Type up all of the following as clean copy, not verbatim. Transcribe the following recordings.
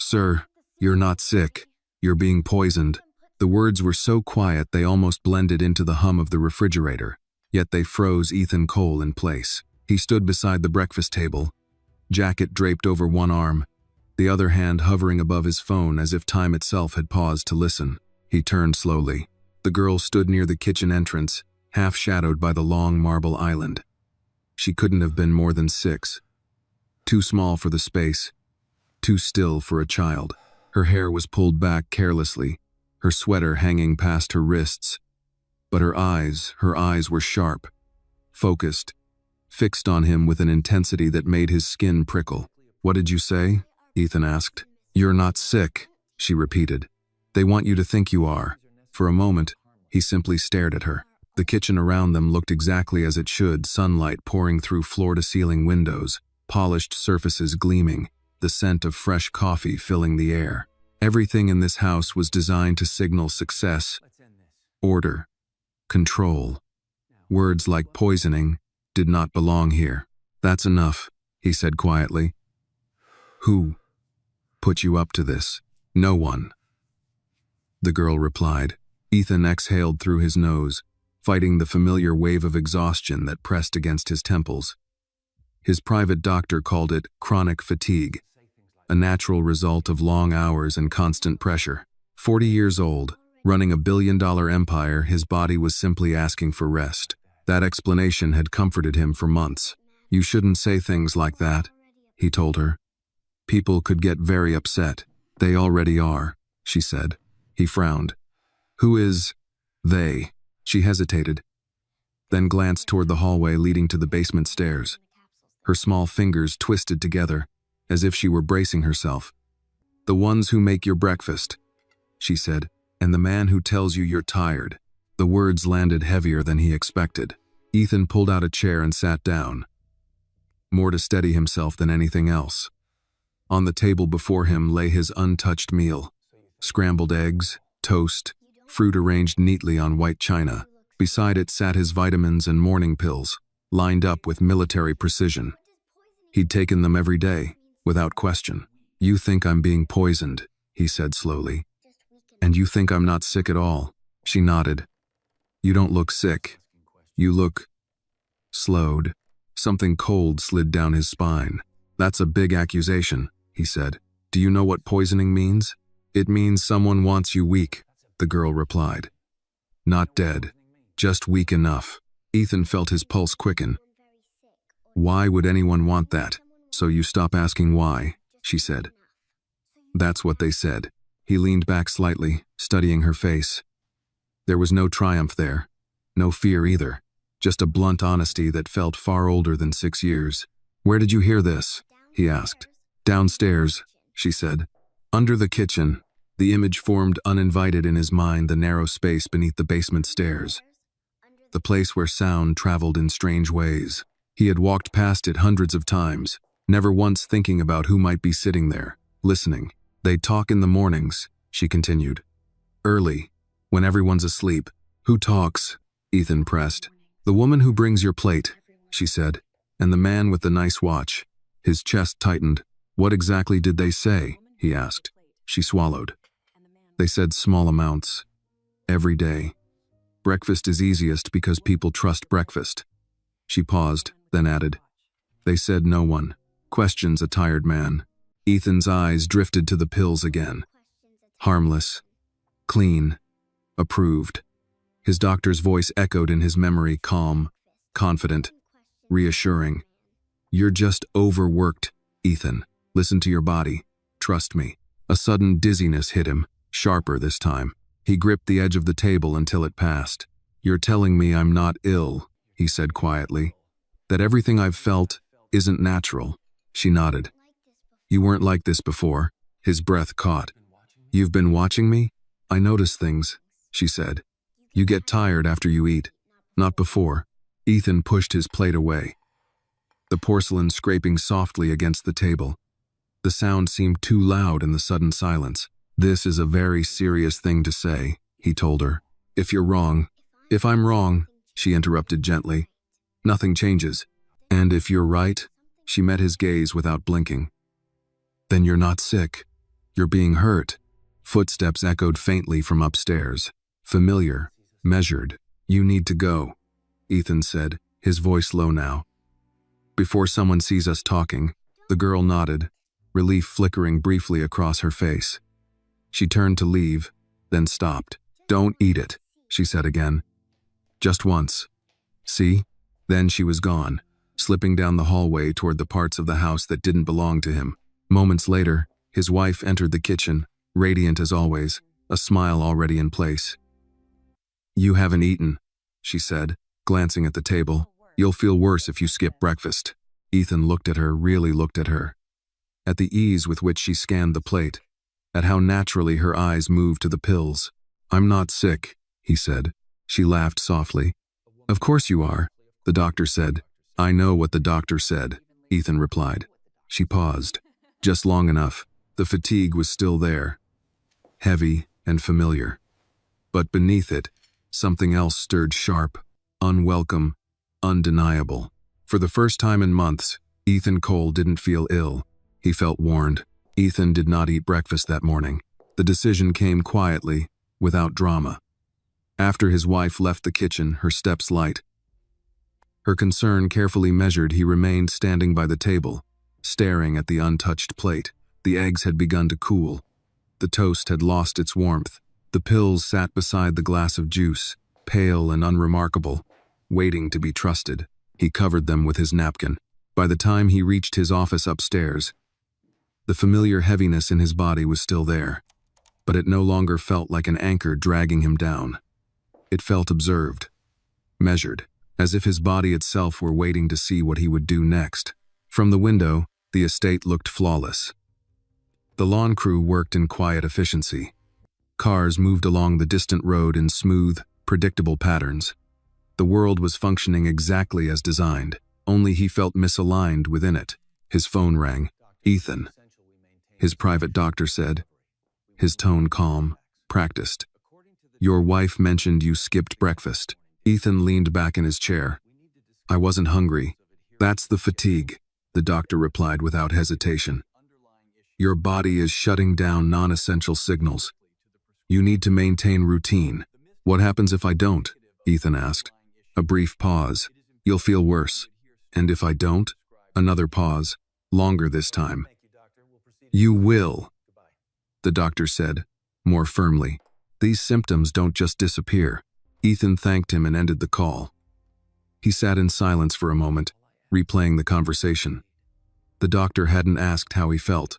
Sir, you're not sick. You're being poisoned. The words were so quiet they almost blended into the hum of the refrigerator, yet they froze Ethan Cole in place. He stood beside the breakfast table, jacket draped over one arm, the other hand hovering above his phone as if time itself had paused to listen. He turned slowly. The girl stood near the kitchen entrance, half shadowed by the long marble island. She couldn't have been more than 6. Too small for the space, too still for a child. Her hair was pulled back carelessly, her sweater hanging past her wrists. But her eyes were sharp, focused, fixed on him with an intensity that made his skin prickle. "What did you say?" Ethan asked. "You're not sick," she repeated. "They want you to think you are." For a moment, he simply stared at her. The kitchen around them looked exactly as it should, sunlight pouring through floor-to-ceiling windows, polished surfaces gleaming, the scent of fresh coffee filling the air. Everything in this house was designed to signal success, order, control. Words like poisoning did not belong here. "That's enough," he said quietly. "Who put you up to this?" "No one," the girl replied. Ethan exhaled through his nose, fighting the familiar wave of exhaustion that pressed against his temples. His private doctor called it chronic fatigue, a natural result of long hours and constant pressure. 40 years old, running a billion-dollar empire, his body was simply asking for rest. That explanation had comforted him for months. "You shouldn't say things like that," he told her. "People could get very upset." "They already are," she said. He frowned. "Who is they?" She hesitated, then glanced toward the hallway leading to the basement stairs. Her small fingers twisted together, as if she were bracing herself. "The ones who make your breakfast," she said, "and the man who tells you you're tired." The words landed heavier than he expected. Ethan pulled out a chair and sat down, more to steady himself than anything else. On the table before him lay his untouched meal: scrambled eggs, toast, fruit arranged neatly on white china. Beside it sat his vitamins and morning pills, lined up with military precision. He'd taken them every day, without question. "You think I'm being poisoned," he said slowly. "And you think I'm not sick at all." She nodded. "You don't look sick. You look..." Slowed. Something cold slid down his spine. "That's a big accusation," he said. "Do you know what poisoning means?" "It means someone wants you weak," the girl replied. "Not dead, just weak enough." Ethan felt his pulse quicken. "Why would anyone want that?" "So you stop asking why," she said. "That's what they said." He leaned back slightly, studying her face. There was no triumph there, no fear either, just a blunt honesty that felt far older than 6 years. "Where did you hear this?" he asked. "Downstairs," she said. Under the kitchen, the image formed uninvited in his mind, the narrow space beneath the basement stairs. The place where sound traveled in strange ways. He had walked past it hundreds of times, never once thinking about who might be sitting there, listening. "They talk in the mornings," she continued. "Early, when everyone's asleep." "Who talks?" Ethan pressed. "The woman who brings your plate," she said, "and the man with the nice watch." His chest tightened. "What exactly did they say?" he asked. She swallowed. "They said small amounts. Every day. Breakfast is easiest because people trust breakfast." She paused, then added, "They said no one." Questions a tired man. Ethan's eyes drifted to the pills again. Harmless. Clean. Approved. His doctor's voice echoed in his memory, calm, confident, reassuring. "You're just overworked, Ethan. Listen to your body. Trust me." A sudden dizziness hit him, sharper this time. He gripped the edge of the table until it passed. "You're telling me I'm not ill," he said quietly. "That everything I've felt isn't natural." She nodded. "You weren't like this before." His breath caught. "You've been watching me? I notice things," she said. "You get tired after you eat. Not before." Ethan pushed his plate away, the porcelain scraping softly against the table. The sound seemed too loud in the sudden silence. "This is a very serious thing to say," he told her. "If you're wrong..." "If I'm wrong," she interrupted gently, "nothing changes. And if you're right..." She met his gaze without blinking. "Then you're not sick. You're being hurt. Footsteps echoed faintly from upstairs. Familiar, measured. You need to go, Ethan said, his voice low now. Before someone sees us talking, the girl nodded, relief flickering briefly across her face. She turned to leave, then stopped. Don't eat it, she said again. Just once. See? Then she was gone, slipping down the hallway toward the parts of the house that didn't belong to him. Moments later, his wife entered the kitchen, radiant as always, a smile already in place. You haven't eaten, she said, glancing at the table. You'll feel worse if you skip breakfast. Ethan looked at her, really looked at her. At the ease with which she scanned the plate, at how naturally her eyes moved to the pills. I'm not sick, he said. She laughed softly. Of course you are, the doctor said. I know what the doctor said, Ethan replied. She paused. Just long enough. The fatigue was still there. Heavy and familiar. But beneath it, something else stirred sharp, unwelcome, undeniable. For the first time in months, Ethan Cole didn't feel ill. He felt warned. Ethan did not eat breakfast that morning. The decision came quietly, without drama. After his wife left the kitchen, her steps light. Her concern carefully measured, he remained standing by the table, staring at the untouched plate. The eggs had begun to cool. The toast had lost its warmth. The pills sat beside the glass of juice, pale and unremarkable, waiting to be trusted. He covered them with his napkin. By the time he reached his office upstairs, the familiar heaviness in his body was still there, but it no longer felt like an anchor dragging him down. It felt observed, measured, as if his body itself were waiting to see what he would do next. From the window, the estate looked flawless. The lawn crew worked in quiet efficiency. Cars moved along the distant road in smooth, predictable patterns. The world was functioning exactly as designed, only he felt misaligned within it. His phone rang. Ethan, his private doctor said, his tone calm, practiced. Your wife mentioned you skipped breakfast. Ethan leaned back in his chair. I wasn't hungry. That's the fatigue, the doctor replied without hesitation. Your body is shutting down non-essential signals. You need to maintain routine. What happens if I don't? Ethan asked. A brief pause. You'll feel worse. And if I don't? Another pause, longer this time. You will, the doctor said, more firmly. These symptoms don't just disappear. Ethan thanked him and ended the call. He sat in silence for a moment, replaying the conversation. The doctor hadn't asked how he felt,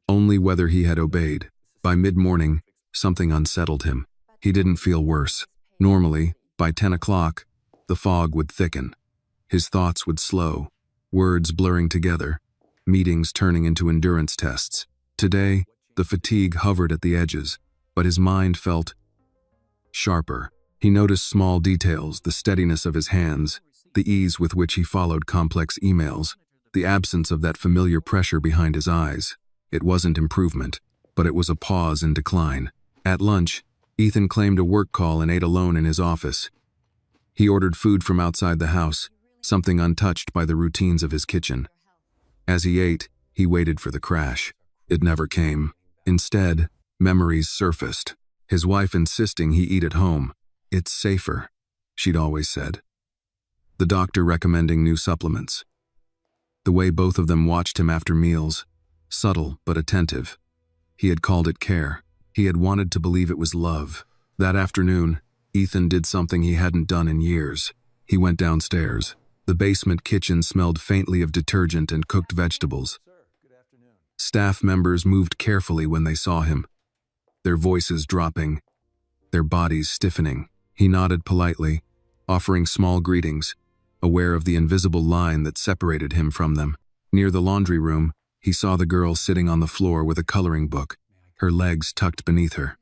only whether he had obeyed. By mid-morning, something unsettled him. He didn't feel worse. Normally, by 10 o'clock, the fog would thicken. His thoughts would slow, words blurring together, meetings turning into endurance tests. Today, the fatigue hovered at the edges, but his mind felt sharper. He noticed small details, the steadiness of his hands, the ease with which he followed complex emails, the absence of that familiar pressure behind his eyes. It wasn't improvement, but it was a pause in decline. At lunch, Ethan claimed a work call and ate alone in his office. He ordered food from outside the house, something untouched by the routines of his kitchen. As he ate, he waited for the crash. It never came. Instead, memories surfaced. His wife insisting he eat at home. It's safer, she'd always said. The doctor recommending new supplements. The way both of them watched him after meals, subtle but attentive. He had called it care. He had wanted to believe it was love. That afternoon, Ethan did something he hadn't done in years. He went downstairs. The basement kitchen smelled faintly of detergent and cooked vegetables. Staff members moved carefully when they saw him, their voices dropping, their bodies stiffening. He nodded politely, offering small greetings, aware of the invisible line that separated him from them. Near the laundry room, he saw the girl sitting on the floor with a coloring book, her legs tucked beneath her.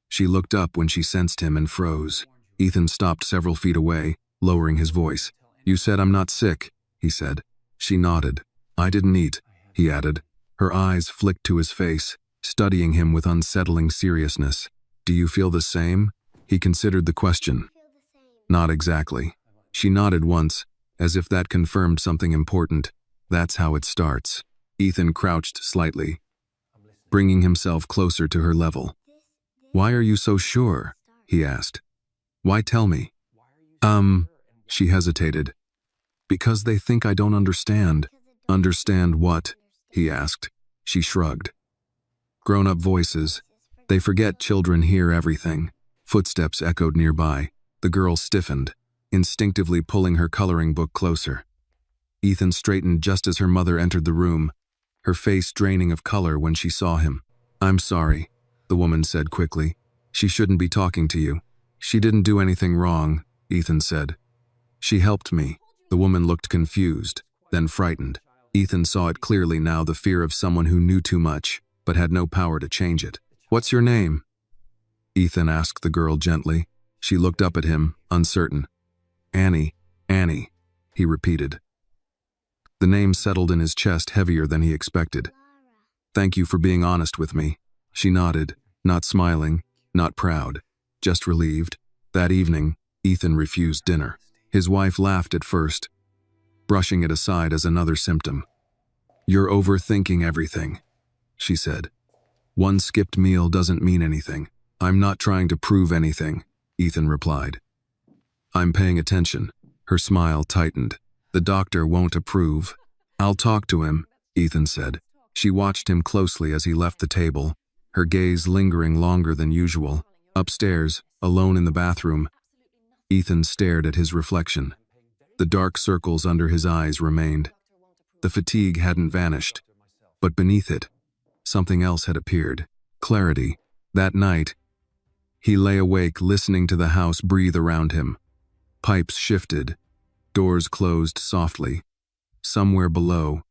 She looked up when she sensed him and froze. Ethan stopped several feet away, lowering his voice. You said I'm not sick, he said. She nodded. I didn't eat, he added. Her eyes flicked to his face, studying him with unsettling seriousness. Do you feel the same? He considered the question. Not exactly. She nodded once, as if that confirmed something important. That's how it starts. Ethan crouched slightly. bringing himself closer to her level. "Why are you so sure?" he asked. "Why tell me?" She hesitated. "Because they think I don't understand." "Understand what?" he asked. She shrugged. Grown-up voices. They forget children hear everything. Footsteps echoed nearby. The girl stiffened, instinctively pulling her coloring book closer. Ethan straightened just as her mother entered the room, her face draining of color when she saw him. "I'm sorry," the woman said quickly. "She shouldn't be talking to you." "She didn't do anything wrong," Ethan said. "She helped me." The woman looked confused, then frightened. Ethan saw it clearly now, the fear of someone who knew too much, but had no power to change it. "What's your name?" Ethan asked the girl gently. She looked up at him, uncertain. "Annie, Annie," he repeated. The name settled in his chest heavier than he expected. "Thank you for being honest with me." She nodded, not smiling, not proud, just relieved. That evening, Ethan refused dinner. His wife laughed at first, brushing it aside as another symptom. "You're overthinking everything," she said. "One skipped meal doesn't mean anything." "I'm not trying to prove anything," Ethan replied. "I'm paying attention." Her smile tightened. "The doctor won't approve." "I'll talk to him," Ethan said. She watched him closely as he left the table, her gaze lingering longer than usual. Upstairs, alone in the bathroom, Ethan stared at his reflection. The dark circles under his eyes remained. The fatigue hadn't vanished, but beneath it, something else had appeared. Clarity. That night, he lay awake listening to the house breathe around him. Pipes shifted, doors closed softly. Somewhere below,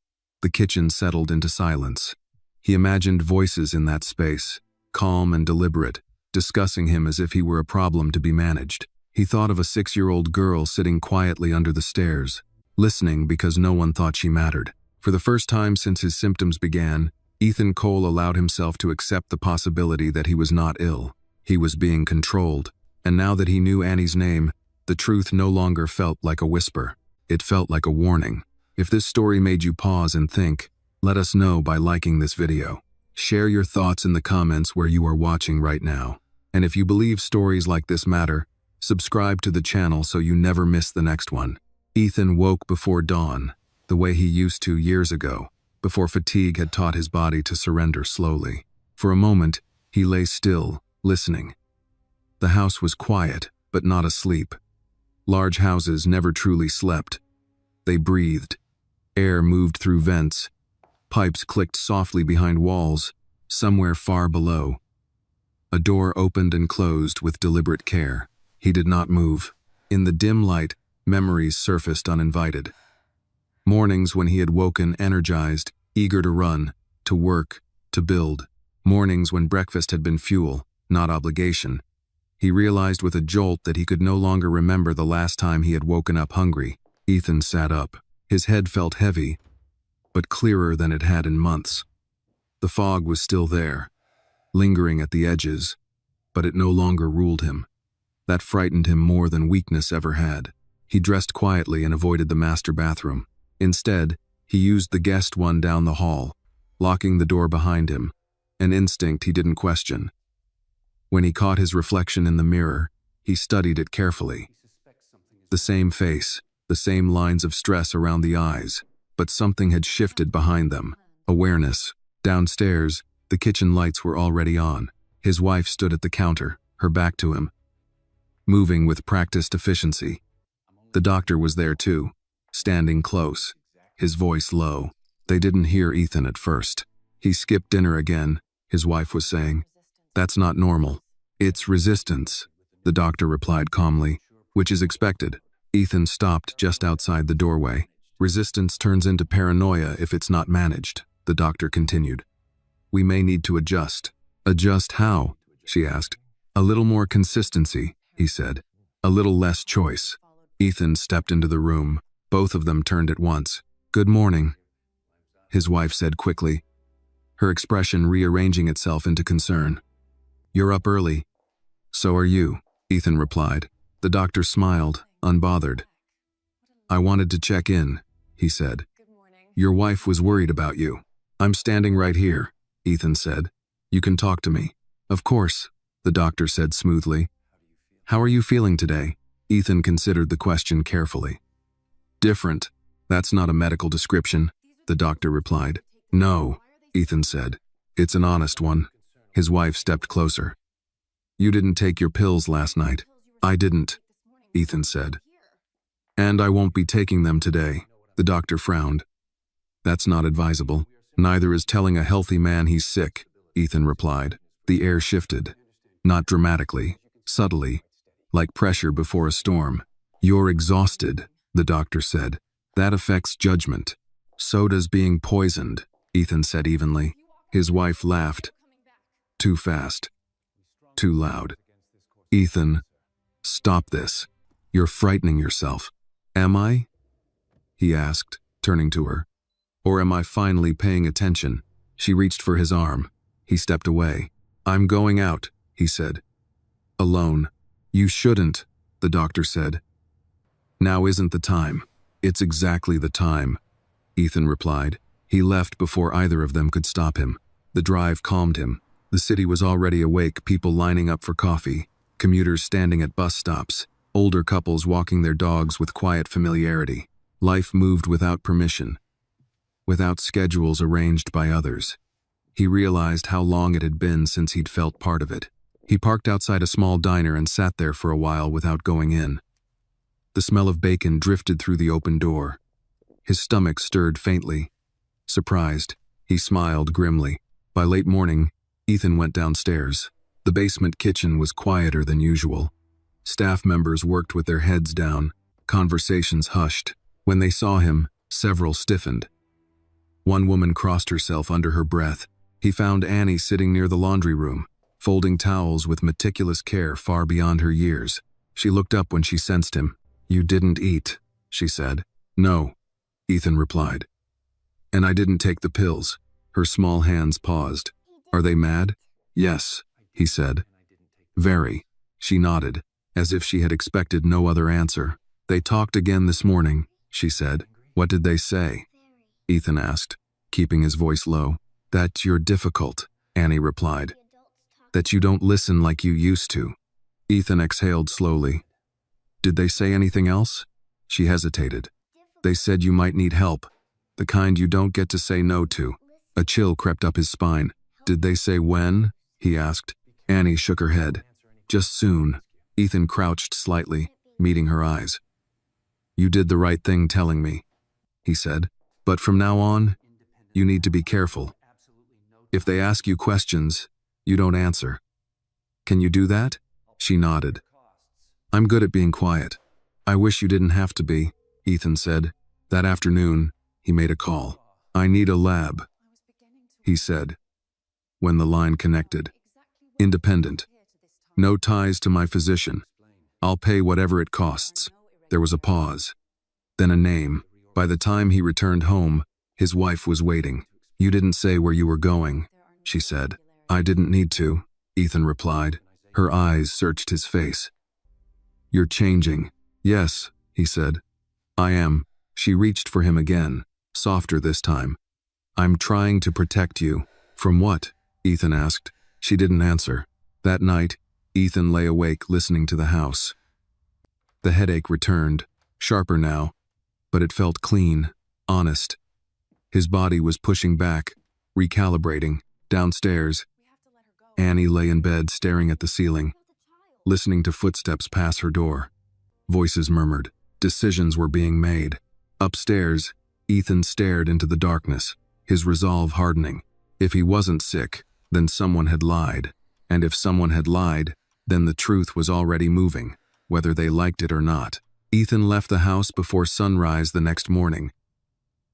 the kitchen settled into silence. He imagined voices in that space, calm and deliberate, discussing him as if he were a problem to be managed. He thought of a 6-year-old girl sitting quietly under the stairs, listening because no one thought she mattered. For the first time since his symptoms began, Ethan Cole allowed himself to accept the possibility that he was not ill. He was being controlled, and now that he knew Annie's name, the truth no longer felt like a whisper. It felt like a warning. If this story made you pause and think, let us know by liking this video. Share your thoughts in the comments where you are watching right now. And if you believe stories like this matter, subscribe to the channel so you never miss the next one. Ethan woke before dawn, the way he used to years ago, before fatigue had taught his body to surrender slowly. For a moment, he lay still, listening. The house was quiet, but not asleep. Large houses never truly slept. They breathed. Air moved through vents. Pipes clicked softly behind walls, somewhere far below. A door opened and closed with deliberate care. He did not move. In the dim light, memories surfaced uninvited. Mornings when he had woken energized, eager to run, to work, to build. Mornings when breakfast had been fuel, not obligation. He realized with a jolt that he could no longer remember the last time he had woken up hungry. Ethan sat up. His head felt heavy, but clearer than it had in months. The fog was still there, lingering at the edges, but it no longer ruled him. That frightened him more than weakness ever had. He dressed quietly and avoided the master bathroom. Instead, he used the guest one down the hall, locking the door behind him, an instinct he didn't question. When he caught his reflection in the mirror, he studied it carefully. The same face, the same lines of stress around the eyes, but something had shifted behind them. Awareness. Downstairs, the kitchen lights were already on. His wife stood at the counter, her back to him, moving with practiced efficiency. The doctor was there too, standing close, his voice low. They didn't hear Ethan at first. "He skipped dinner again," his wife was saying. "That's not normal." "It's resistance," the doctor replied calmly, "which is expected." Ethan stopped just outside the doorway. "Resistance turns into paranoia if it's not managed," the doctor continued. "We may need to adjust." "Adjust how?" she asked. "A little more consistency," he said. "A little less choice." Ethan stepped into the room. Both of them turned at once. "Good morning," his wife said quickly, her expression rearranging itself into concern. "You're up early." "So are you," Ethan replied. The doctor smiled, unbothered. "I wanted to check in," he said. "Your wife was worried about you. I'm standing right here." Ethan said. "You can talk to me." "Of course," the doctor said smoothly. "How are you feeling today?" Ethan considered the question carefully. "Different. That's not a medical description," the doctor replied. "No," Ethan said. "It's an honest one." His wife stepped closer. "You didn't take your pills last night." "I didn't," Ethan said. "And I won't be taking them today," the doctor frowned. "That's not advisable. Neither is telling a healthy man he's sick," Ethan replied. The air shifted. Not dramatically, subtly, like pressure before a storm. "You're exhausted," the doctor said. "That affects judgment." "So does being poisoned," Ethan said evenly. His wife laughed. Too fast. Too loud. "Ethan, stop this. You're frightening yourself." "Am I?" he asked, turning to her. "Or am I finally paying attention?" She reached for his arm. He stepped away. "I'm going out," he said. "Alone." "You shouldn't," the doctor said. "Now isn't the time." "It's exactly the time," Ethan replied. He left before either of them could stop him. The drive calmed him. The city was already awake, people lining up for coffee, commuters standing at bus stops, older couples walking their dogs with quiet familiarity. Life moved without permission, without schedules arranged by others. He realized how long it had been since he'd felt part of it. He parked outside a small diner and sat there for a while without going in. The smell of bacon drifted through the open door. His stomach stirred faintly. Surprised, he smiled grimly. By late morning, Ethan went downstairs. The basement kitchen was quieter than usual. Staff members worked with their heads down, conversations hushed. When they saw him, several stiffened. One woman crossed herself under her breath. He found Annie sitting near the laundry room, folding towels with meticulous care far beyond her years. She looked up when she sensed him. "You didn't eat," she said. "No," Ethan replied. "And I didn't take the pills." Her small hands paused. "Are they mad?" "Yes," he said. "Very." She nodded, as if she had expected no other answer. "They talked again this morning," she said. "What did they say?" Ethan asked, keeping his voice low. "That you're difficult," Annie replied. "That you don't listen like you used to." Ethan exhaled slowly. "Did they say anything else?" She hesitated. "They said you might need help, the kind you don't get to say no to." A chill crept up his spine. "Did they say when?" he asked. Annie shook her head. "Just soon." Ethan crouched slightly, meeting her eyes. "You did the right thing telling me," he said. "But from now on, you need to be careful. If they ask you questions, you don't answer. Can you do that?" She nodded. "I'm good at being quiet." "I wish you didn't have to be," Ethan said. That afternoon, he made a call. "I need a lab," he said, when the line connected. "Independent. No ties to my physician. I'll pay whatever it costs." There was a pause, then a name. By the time he returned home, his wife was waiting. "You didn't say where you were going," she said. "I didn't need to," Ethan replied. Her eyes searched his face. "You're changing." "Yes," he said. "I am." She reached for him again, softer this time. "I'm trying to protect you." "From what?" Ethan asked. She didn't answer. That night, Ethan lay awake listening to the house. The headache returned, sharper now, but it felt clean, honest. His body was pushing back, recalibrating. Downstairs, Annie lay in bed staring at the ceiling, listening to footsteps pass her door. Voices murmured. Decisions were being made. Upstairs, Ethan stared into the darkness, his resolve hardening. If he wasn't sick, then someone had lied. And if someone had lied, then the truth was already moving, whether they liked it or not. Ethan left the house before sunrise the next morning,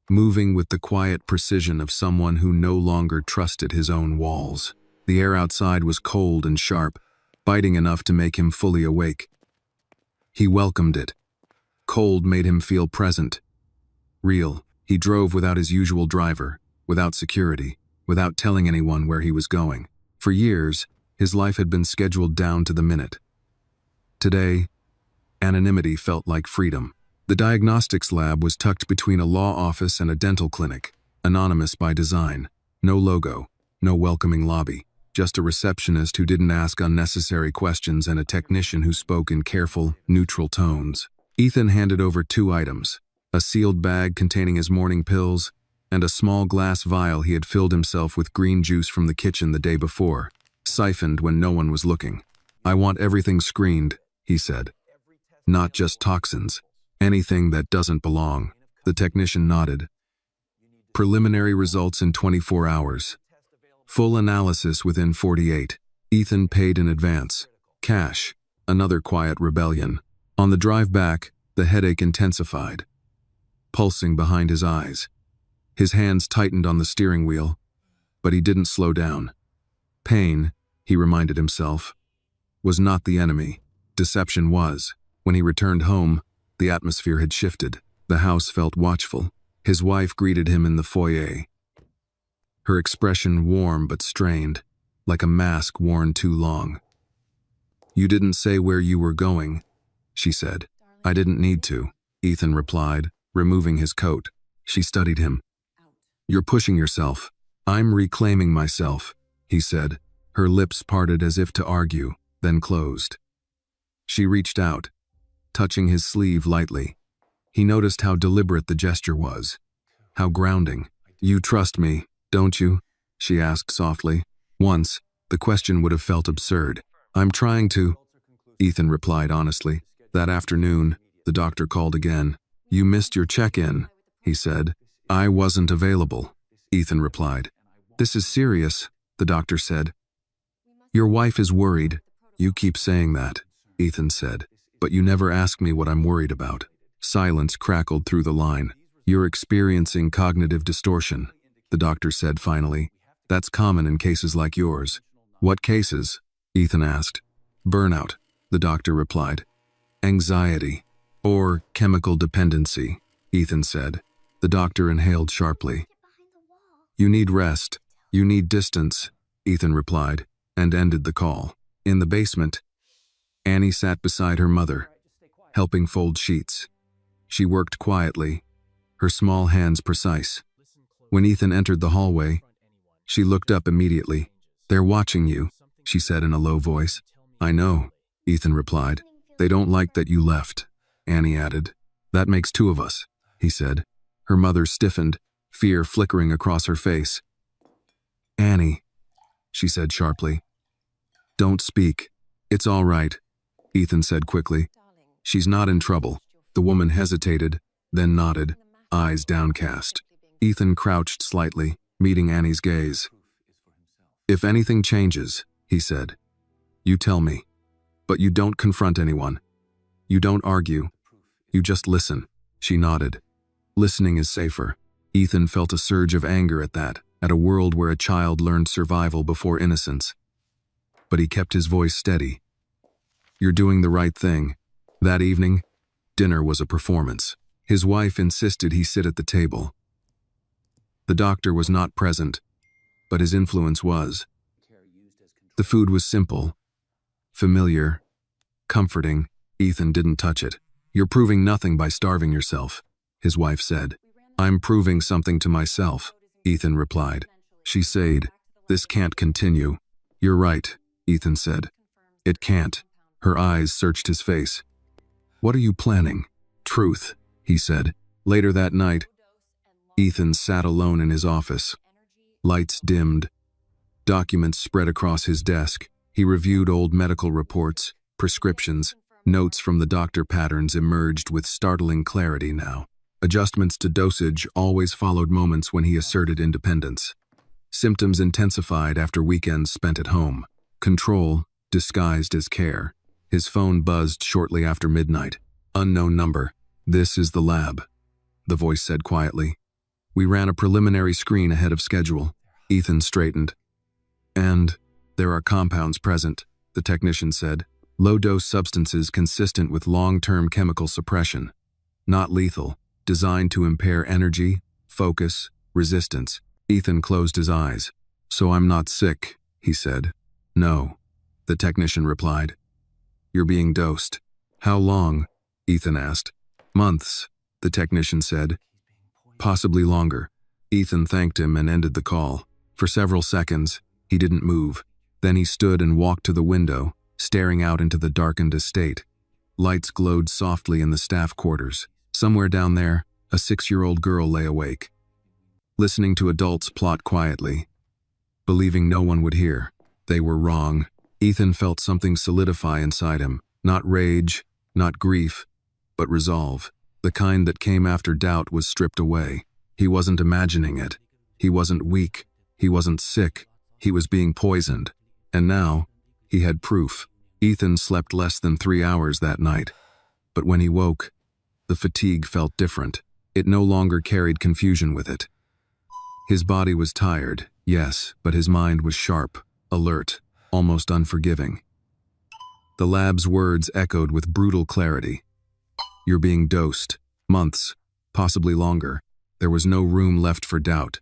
moving with the quiet precision of someone who no longer trusted his own walls. The air outside was cold and sharp, biting enough to make him fully awake. He welcomed it. Cold made him feel present, real. He drove without his usual driver, without security, without telling anyone where he was going. For years, his life had been scheduled down to the minute. Today, anonymity felt like freedom. The diagnostics lab was tucked between a law office and a dental clinic, anonymous by design. No logo, No welcoming lobby. Just a receptionist who didn't ask unnecessary questions and a technician who spoke in careful, neutral tones. Ethan handed over 2 items, a sealed bag containing his morning pills, and a small glass vial he had filled himself with green juice from the kitchen the day before, siphoned when no one was looking. "I want everything screened," he said. "Not just toxins. Anything that doesn't belong." The technician nodded. "Preliminary results in 24 hours. Full analysis within 48. Ethan paid in advance. Cash. Another quiet rebellion. On the drive back, the headache intensified, pulsing behind his eyes. His hands tightened on the steering wheel, but he didn't slow down. Pain, he reminded himself, was not the enemy. Deception was. When he returned home, the atmosphere had shifted. The house felt watchful. His wife greeted him in the foyer, her expression warm but strained, like a mask worn too long. "You didn't say where you were going," she said. "I didn't need to," Ethan replied, removing his coat. She studied him. "You're pushing yourself." "I'm reclaiming myself," he said. Her lips parted as if to argue, then closed. She reached out, touching his sleeve lightly. He noticed how deliberate the gesture was, how grounding. "You trust me, don't you?" she asked softly. Once, the question would have felt absurd. "I'm trying to," Ethan replied honestly. That afternoon, the doctor called again. "You missed your check-in," he said. "I wasn't available," Ethan replied. "This is serious," the doctor said. "Your wife is worried." "You keep saying that," Ethan said, "but you never ask me what I'm worried about." Silence crackled through the line. "You're experiencing cognitive distortion," the doctor said finally. "That's common in cases like yours." "What cases?" Ethan asked. "Burnout," the doctor replied. "Anxiety, or chemical dependency," Ethan said. The doctor inhaled sharply. "You need rest. You need distance," Ethan replied, and ended the call. In the basement, Annie sat beside her mother, helping fold sheets. She worked quietly, her small hands precise. When Ethan entered the hallway, she looked up immediately. "They're watching you," she said in a low voice. "I know," Ethan replied. "They don't like that you left," Annie added. "That makes 2 of us," he said. Her mother stiffened, fear flickering across her face. "Annie," she said sharply. "Don't speak. It's all right," Ethan said quickly. "She's not in trouble." The woman hesitated, then nodded, eyes downcast. Ethan crouched slightly, meeting Annie's gaze. "If anything changes," he said, "you tell me. But you don't confront anyone. You don't argue. You just listen." She nodded. Listening is safer. Ethan felt a surge of anger at that, at a world where a child learned survival before innocence. But he kept his voice steady. "You're doing the right thing." That evening, dinner was a performance. His wife insisted he sit at the table. The doctor was not present, but his influence was. The food was simple, familiar, comforting. Ethan didn't touch it. "You're proving nothing by starving yourself," his wife said. "I'm proving something to myself," Ethan replied. She said, "This can't continue." "You're right," Ethan said. "It can't." Her eyes searched his face. "What are you planning?" "Truth," he said. Later that night, Ethan sat alone in his office. Lights dimmed. Documents spread across his desk. He reviewed old medical reports, prescriptions, notes from the doctor. Patterns emerged with startling clarity now. Adjustments to dosage always followed moments when he asserted independence. Symptoms intensified after weekends spent at home. Control, disguised as care. His phone buzzed shortly after midnight. "Unknown number. This is the lab," the voice said quietly. "We ran a preliminary screen ahead of schedule." Ethan straightened. "And there are compounds present," the technician said. "Low-dose substances consistent with long-term chemical suppression. Not lethal, designed to impair energy, focus, resistance." Ethan closed his eyes. "So I'm not sick," he said. "No," the technician replied. "You're being dosed." "How long?" Ethan asked. "Months," the technician said. "Possibly longer." Ethan thanked him and ended the call. For several seconds, he didn't move. Then he stood and walked to the window, staring out into the darkened estate. Lights glowed softly in the staff quarters. Somewhere down there, a 6-year-old girl lay awake, listening to adults plot quietly, believing no one would hear. They were wrong. Ethan felt something solidify inside him. Not rage, not grief, but resolve. The kind that came after doubt was stripped away. He wasn't imagining it. He wasn't weak. He wasn't sick. He was being poisoned. And now, he had proof. Ethan slept less than 3 hours that night. But when he woke, the fatigue felt different. It no longer carried confusion with it. His body was tired, yes, but his mind was sharp, alert, almost unforgiving. The lab's words echoed with brutal clarity. You're being dosed. Months, possibly longer. There was no room left for doubt.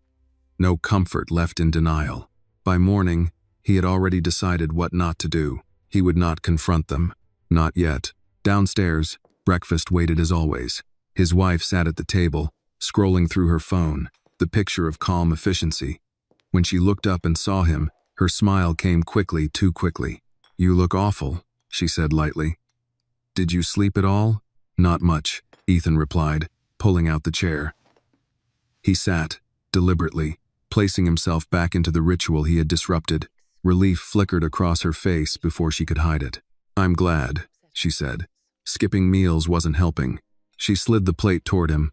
No comfort left in denial. By morning, he had already decided what not to do. He would not confront them. Not yet. Downstairs, breakfast waited as always. His wife sat at the table, scrolling through her phone, the picture of calm efficiency. When she looked up and saw him, her smile came quickly, too quickly. You look awful, she said lightly. Did you sleep at all? Not much, Ethan replied, pulling out the chair. He sat, deliberately, placing himself back into the ritual he had disrupted. Relief flickered across her face before she could hide it. I'm glad, she said. Skipping meals wasn't helping. She slid the plate toward him.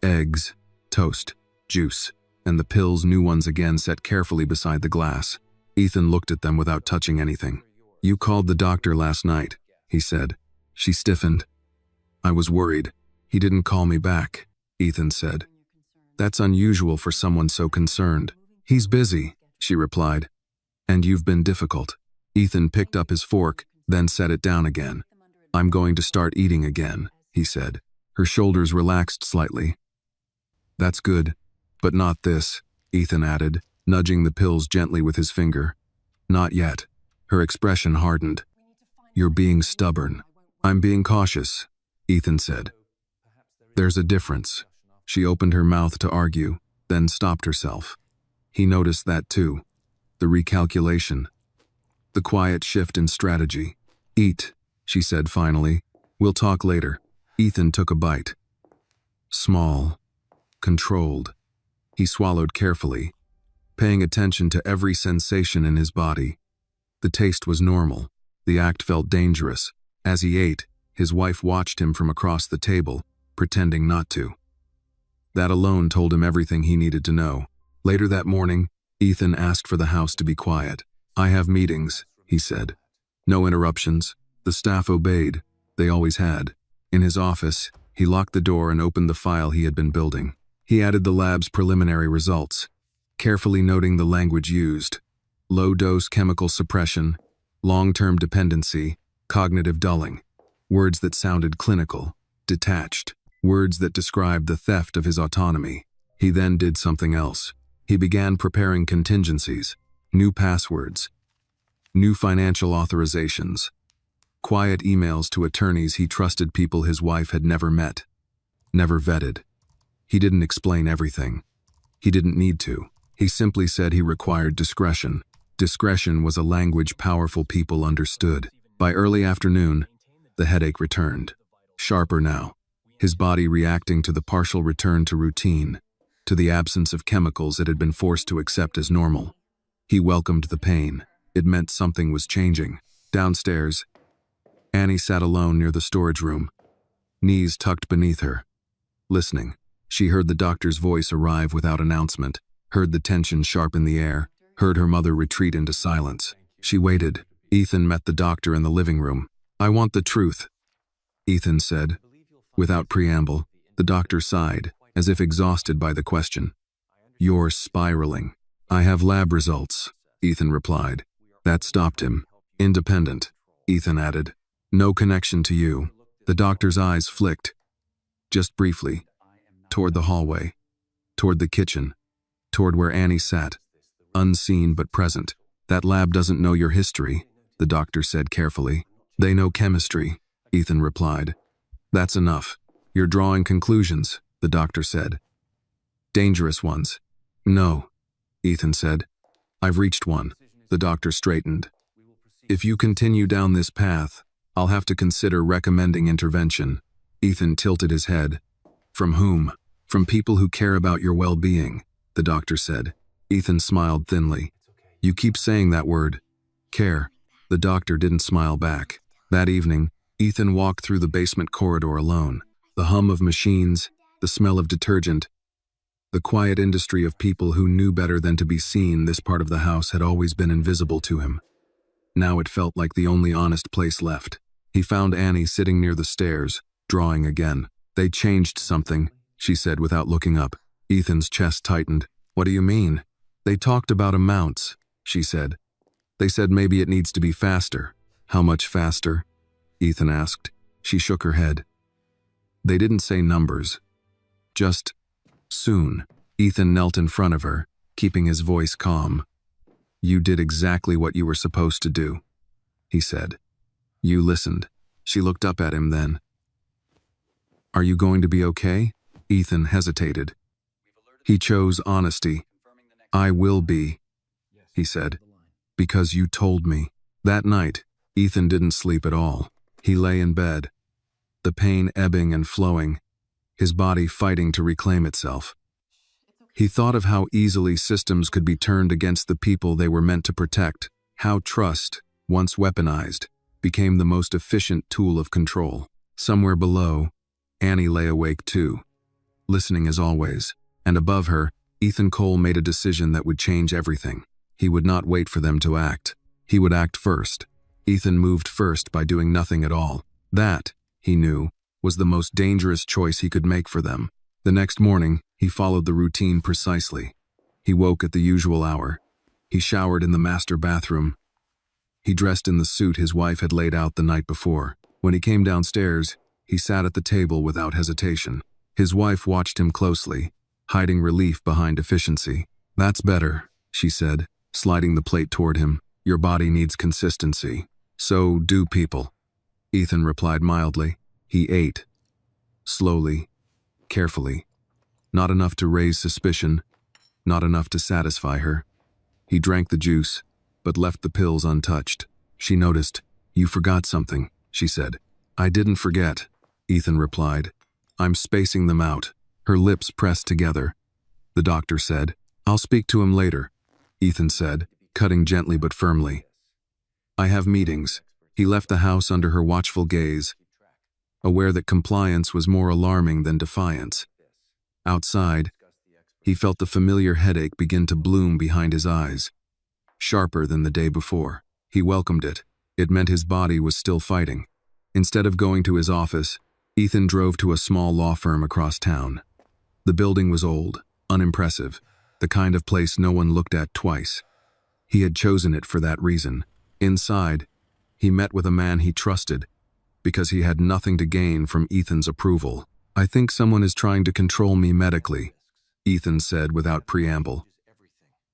Eggs, toast, juice, and the pills, new ones again, set carefully beside the glass. Ethan looked at them without touching anything. You called the doctor last night, he said. She stiffened. I was worried. He didn't call me back, Ethan said. That's unusual for someone so concerned. He's busy, she replied. And you've been difficult. Ethan picked up his fork, then set it down again. I'm going to start eating again, he said. Her shoulders relaxed slightly. That's good, but not this, Ethan added, nudging the pills gently with his finger. Not yet. Her expression hardened. You're being stubborn. I'm being cautious, Ethan said. There's a difference. She opened her mouth to argue, then stopped herself. He noticed that too. The recalculation. The quiet shift in strategy. Eat, she said finally. We'll talk later. Ethan took a bite. Small. Controlled. He swallowed carefully, paying attention to every sensation in his body. The taste was normal. The act felt dangerous. As he ate, his wife watched him from across the table, pretending not to. That alone told him everything he needed to know. Later that morning, Ethan asked for the house to be quiet. I have meetings, he said. No interruptions. The staff obeyed. They always had. In his office, he locked the door and opened the file he had been building. He added the lab's preliminary results, carefully noting the language used. Low-dose chemical suppression, long-term dependency, cognitive dulling. Words that sounded clinical, detached. Words that described the theft of his autonomy. He then did something else. He began preparing contingencies, new passwords, new financial authorizations, quiet emails to attorneys he trusted, people his wife had never met, never vetted. He didn't explain everything. He didn't need to. He simply said he required discretion. Discretion was a language powerful people understood. By early afternoon, the headache returned. Sharper now, his body reacting to the partial return to routine, to the absence of chemicals it had been forced to accept as normal. He welcomed the pain. It meant something was changing. Downstairs, Annie sat alone near the storage room, knees tucked beneath her. Listening, she heard the doctor's voice arrive without announcement, heard the tension sharp in the air, heard her mother retreat into silence. She waited. Ethan met the doctor in the living room. I want the truth, Ethan said. Without preamble, the doctor sighed, as if exhausted by the question. You're spiraling. I have lab results, Ethan replied. That stopped him. Independent, Ethan added. No connection to you. The doctor's eyes flicked, just briefly, toward the hallway, toward the kitchen, toward where Annie sat, unseen but present. That lab doesn't know your history, the doctor said carefully. They know chemistry, Ethan replied. That's enough. You're drawing conclusions, the doctor said. Dangerous ones. No, Ethan said. I've reached one. The doctor straightened. If you continue down this path, I'll have to consider recommending intervention. Ethan tilted his head. From whom? From people who care about your well-being, the doctor said. Ethan smiled thinly. You keep saying that word. Care. The doctor didn't smile back. That evening, Ethan walked through the basement corridor alone. The hum of machines, the smell of detergent, the quiet industry of people who knew better than to be seen. This part of the house had always been invisible to him. Now it felt like the only honest place left. He found Annie sitting near the stairs, drawing again. They changed something, she said without looking up. Ethan's chest tightened. What do you mean? They talked about amounts, she said. They said maybe it needs to be faster. How much faster? Ethan asked. She shook her head. They didn't say numbers. Just soon. Ethan knelt in front of her, keeping his voice calm. You did exactly what you were supposed to do, he said. You listened. She looked up at him then. Are you going to be okay? Ethan hesitated. He chose honesty. I will be, he said, because you told me. That night, Ethan didn't sleep at all. He lay in bed, the pain ebbing and flowing, his body fighting to reclaim itself. He thought of how easily systems could be turned against the people they were meant to protect, how trust, once weaponized, became the most efficient tool of control. Somewhere below, Annie lay awake too, listening as always, and above her, Ethan Cole made a decision that would change everything. He would not wait for them to act. He would act first. Ethan moved first by doing nothing at all. That, he knew, was the most dangerous choice he could make for them. The next morning, he followed the routine precisely. He woke at the usual hour. He showered in the master bathroom. He dressed in the suit his wife had laid out the night before. When he came downstairs, he sat at the table without hesitation. His wife watched him closely, hiding relief behind efficiency. That's better, she said, sliding the plate toward him. Your body needs consistency. So do people. Ethan replied mildly. He ate. Slowly, carefully. Not enough to raise suspicion, not enough to satisfy her. He drank the juice, but left the pills untouched. She noticed. You forgot something, she said. I didn't forget, Ethan replied. I'm spacing them out. Her lips pressed together. The doctor said. I'll speak to him later, Ethan said, cutting gently but firmly. I have meetings. He left the house under her watchful gaze, aware that compliance was more alarming than defiance. Outside, he felt the familiar headache begin to bloom behind his eyes, sharper than the day before. He welcomed it. It meant his body was still fighting. Instead of going to his office, Ethan drove to a small law firm across town. The building was old, unimpressive, the kind of place no one looked at twice. He had chosen it for that reason. Inside, he met with a man he trusted, because he had nothing to gain from Ethan's approval. I think someone is trying to control me medically, Ethan said without preamble.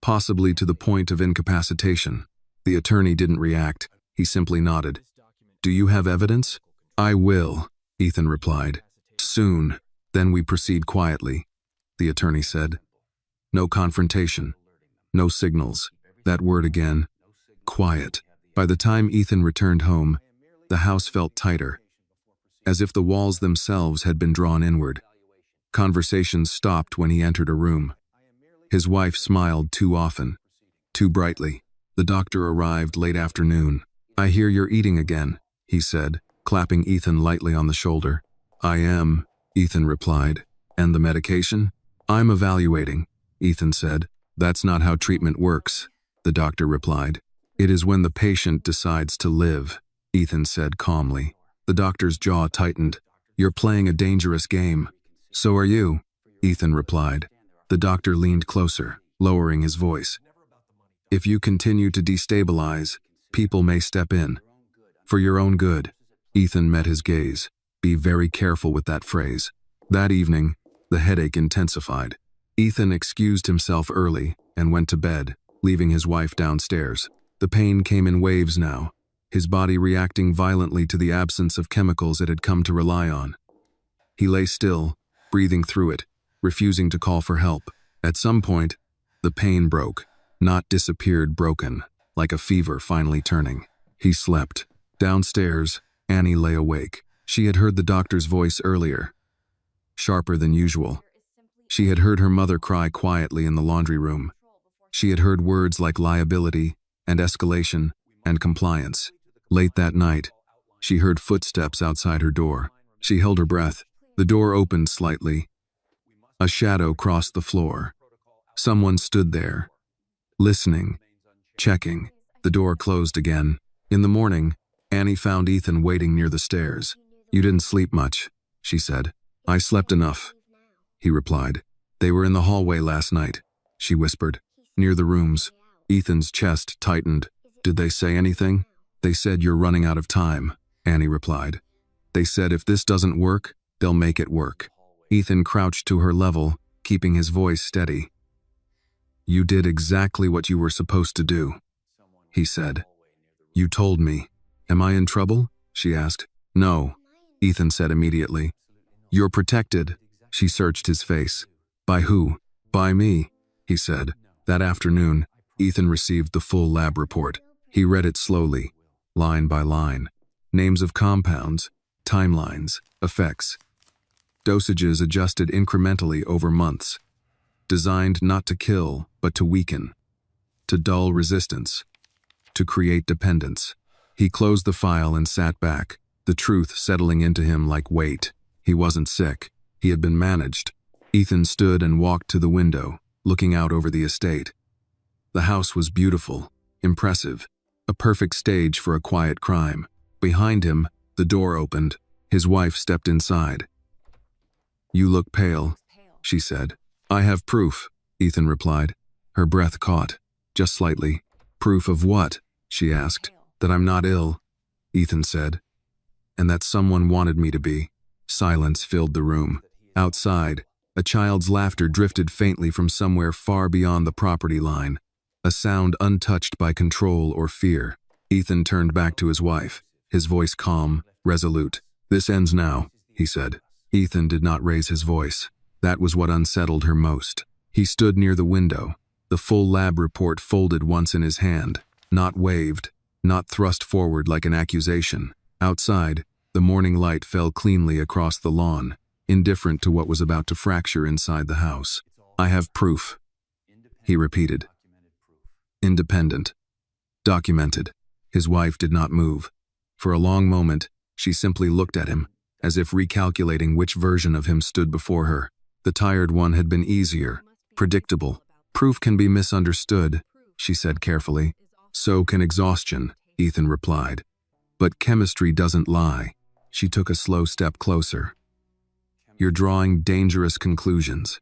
Possibly to the point of incapacitation. The attorney didn't react. He simply nodded. Do you have evidence? I will, Ethan replied. Soon. Then we proceed quietly, the attorney said. No confrontation. No signals. That word again. Quiet. By the time Ethan returned home, the house felt tighter, as if the walls themselves had been drawn inward. Conversations stopped when he entered a room. His wife smiled too often, too brightly. The doctor arrived late afternoon. I hear you're eating again, he said, clapping Ethan lightly on the shoulder. I am, Ethan replied. And the medication? I'm evaluating, Ethan said. That's not how treatment works, the doctor replied. It is when the patient decides to live, Ethan said calmly. The doctor's jaw tightened. You're playing a dangerous game. So are you, Ethan replied. The doctor leaned closer, lowering his voice. If you continue to destabilize, people may step in. For your own good. Ethan met his gaze. Be very careful with that phrase. That evening, the headache intensified. Ethan excused himself early and went to bed, leaving his wife downstairs. The pain came in waves now, his body reacting violently to the absence of chemicals it had come to rely on. He lay still, breathing through it, refusing to call for help. At some point, The pain broke, not disappeared, broken, like a fever finally turning. He slept. Downstairs, Annie lay awake. She had heard the doctor's voice earlier, sharper than usual. She had heard her mother cry quietly in the laundry room. She had heard words like liability and escalation and compliance. Late that night, she heard footsteps outside her door. She held her breath. The door opened slightly. A shadow crossed the floor. Someone stood there, listening, checking. The door closed again. In the morning, Annie found Ethan waiting near the stairs. "You didn't sleep much," she said. "I slept enough," he replied. "They were in the hallway last night," she whispered. "Near the rooms." Ethan's chest tightened. "Did they say anything?" "They said you're running out of time," Annie replied. "They said if this doesn't work, they'll make it work." Ethan crouched to her level, keeping his voice steady. "You did exactly what you were supposed to do," he said. "You told me. Am I in trouble?" she asked. "No," Ethan said immediately. "You're protected." She searched his face. "By who?" "By me," he said. That afternoon, Ethan received the full lab report. He read it slowly, line by line. Names of compounds, timelines, effects. Dosages adjusted incrementally over months. Designed not to kill, but to weaken. To dull resistance. To create dependence. He closed the file and sat back, the truth settling into him like weight. He wasn't sick. He had been managed. Ethan stood and walked to the window, looking out over the estate. The house was beautiful, impressive, a perfect stage for a quiet crime. Behind him, the door opened. His wife stepped inside. "You look pale," she said. "I have proof," Ethan replied. Her breath caught, just slightly. "Proof of what?" she asked. "That I'm not ill," Ethan said. "And that someone wanted me to be." Silence filled the room. Outside, a child's laughter drifted faintly from somewhere far beyond the property line, a sound untouched by control or fear. Ethan turned back to his wife, his voice calm, resolute. "This ends now," he said. Ethan did not raise his voice. That was what unsettled her most. He stood near the window, the full lab report folded once in his hand, not waved, not thrust forward like an accusation. Outside, the morning light fell cleanly across the lawn, indifferent to what was about to fracture inside the house. "I have proof," he repeated. "Independent. Documented." His wife did not move. For a long moment, she simply looked at him, as if recalculating which version of him stood before her. The tired one had been easier, predictable. "Proof can be misunderstood," she said carefully. "So can exhaustion," Ethan replied. "But chemistry doesn't lie." She took a slow step closer. "You're drawing dangerous conclusions."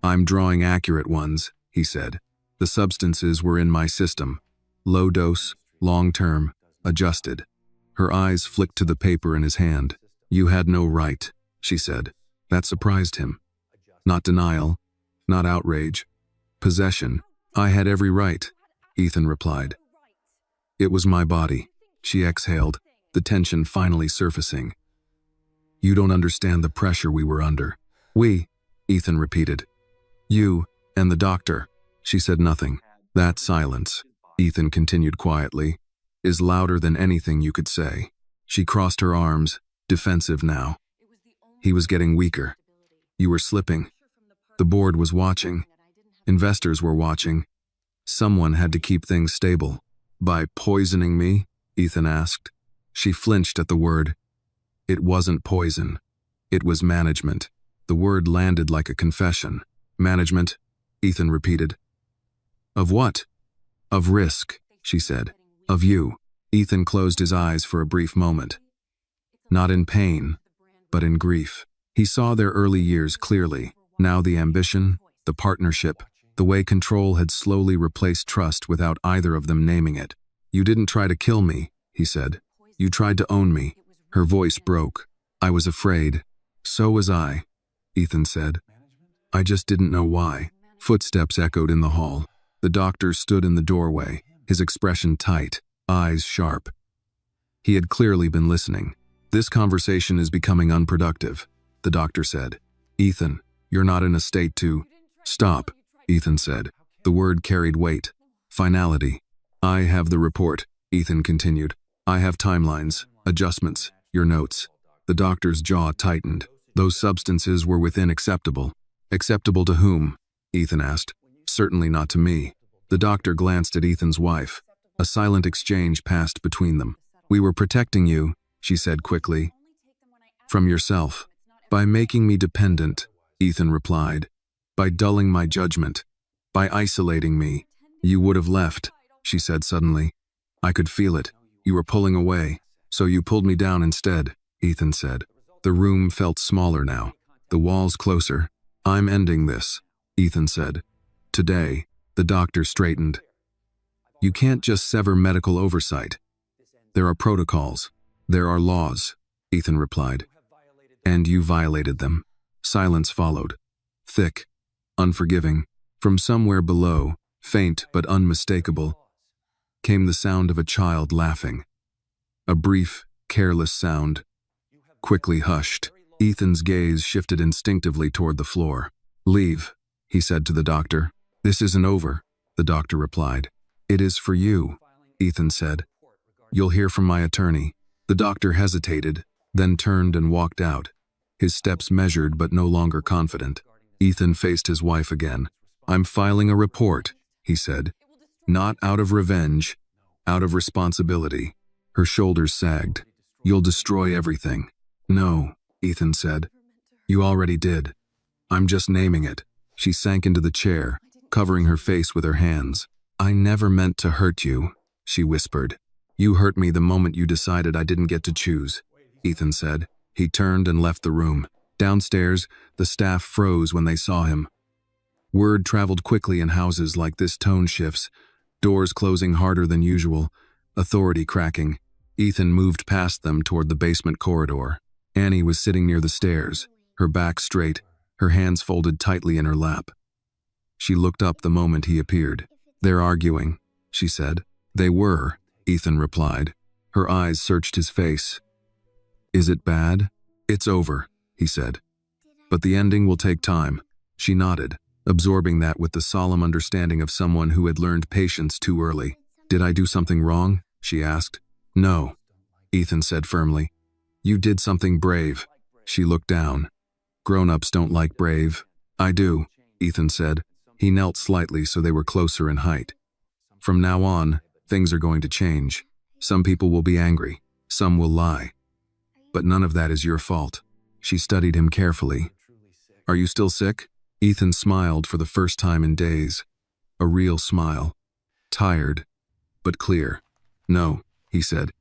"I'm drawing accurate ones," he said. "The substances were in my system. Low dose, long-term, adjusted." Her eyes flicked to the paper in his hand. "You had no right," she said. That surprised him. Not denial, not outrage. Possession. "I had every right," Ethan replied. "It was my body." She exhaled, the tension finally surfacing. "You don't understand the pressure we were under." "We," Ethan repeated. "You and the doctor." She said nothing. "That silence," Ethan continued quietly, "is louder than anything you could say." She crossed her arms, defensive now. "He was getting weaker. You were slipping. The board was watching. Investors were watching. Someone had to keep things stable." "By poisoning me?" Ethan asked. She flinched at the word. It wasn't poison. It was management. The word landed like a confession. "Management?" Ethan repeated. "Of what?" "Of risk," she said. "Of you." Ethan closed his eyes for a brief moment. Not in pain, but in grief. He saw their early years clearly. Now the ambition, the partnership, the way control had slowly replaced trust without either of them naming it. "You didn't try to kill me," he said. "You tried to own me." Her voice broke. "I was afraid." "So was I," Ethan said. "I just didn't know why." Footsteps echoed in the hall. The doctor stood in the doorway, his expression tight, eyes sharp. He had clearly been listening. "This conversation is becoming unproductive," the doctor said. "Ethan, you're not in a state to—" "Stop," Ethan said. The word carried weight. Finality. I have the report, Ethan continued. I have timelines, adjustments, your notes. The doctor's jaw tightened. Those substances were within acceptable. Acceptable to whom? Ethan asked. Certainly not to me. The doctor glanced at Ethan's wife. A silent exchange passed between them. We were protecting you, she said quickly. From yourself. By making me dependent, Ethan replied. By dulling my judgment. By isolating me. You would have left, she said suddenly. I could feel it. You were pulling away. So you pulled me down instead, Ethan said. The room felt smaller now. The walls closer. I'm ending this, Ethan said. Today, the doctor straightened. You can't just sever medical oversight. There are protocols. There are laws, Ethan replied. And you violated them. Silence followed. Thick, unforgiving. From somewhere below, faint but unmistakable, came the sound of a child laughing. A brief, careless sound. Quickly hushed, Ethan's gaze shifted instinctively toward the floor. Leave, he said to the doctor. This isn't over, the doctor replied. It is for you, Ethan said. You'll hear from my attorney. The doctor hesitated, then turned and walked out. His steps measured but no longer confident. Ethan faced his wife again. I'm filing a report, he said. Not out of revenge, out of responsibility. Her shoulders sagged. You'll destroy everything. No, Ethan said. You already did. I'm just naming it. She sank into the chair, covering her face with her hands. I never meant to hurt you, she whispered. You hurt me the moment you decided I didn't get to choose, Ethan said. He turned and left the room. Downstairs, the staff froze when they saw him. Word traveled quickly in houses like this. Tone shifts, doors closing harder than usual, authority cracking. Ethan moved past them toward the basement corridor. Annie was sitting near the stairs, her back straight, her hands folded tightly in her lap. She looked up the moment he appeared. They're arguing, she said. They were, Ethan replied. Her eyes searched his face. Is it bad? It's over, he said. But the ending will take time. She nodded, absorbing that with the solemn understanding of someone who had learned patience too early. Did I do something wrong? She asked. No, Ethan said firmly. You did something brave. She looked down. Grown-ups don't like brave. I do, Ethan said. He knelt slightly so they were closer in height. From now on, things are going to change. Some people will be angry. Some will lie. But none of that is your fault. She studied him carefully. Are you still sick? Ethan smiled for the first time in days. A real smile. Tired, but clear. No, he said.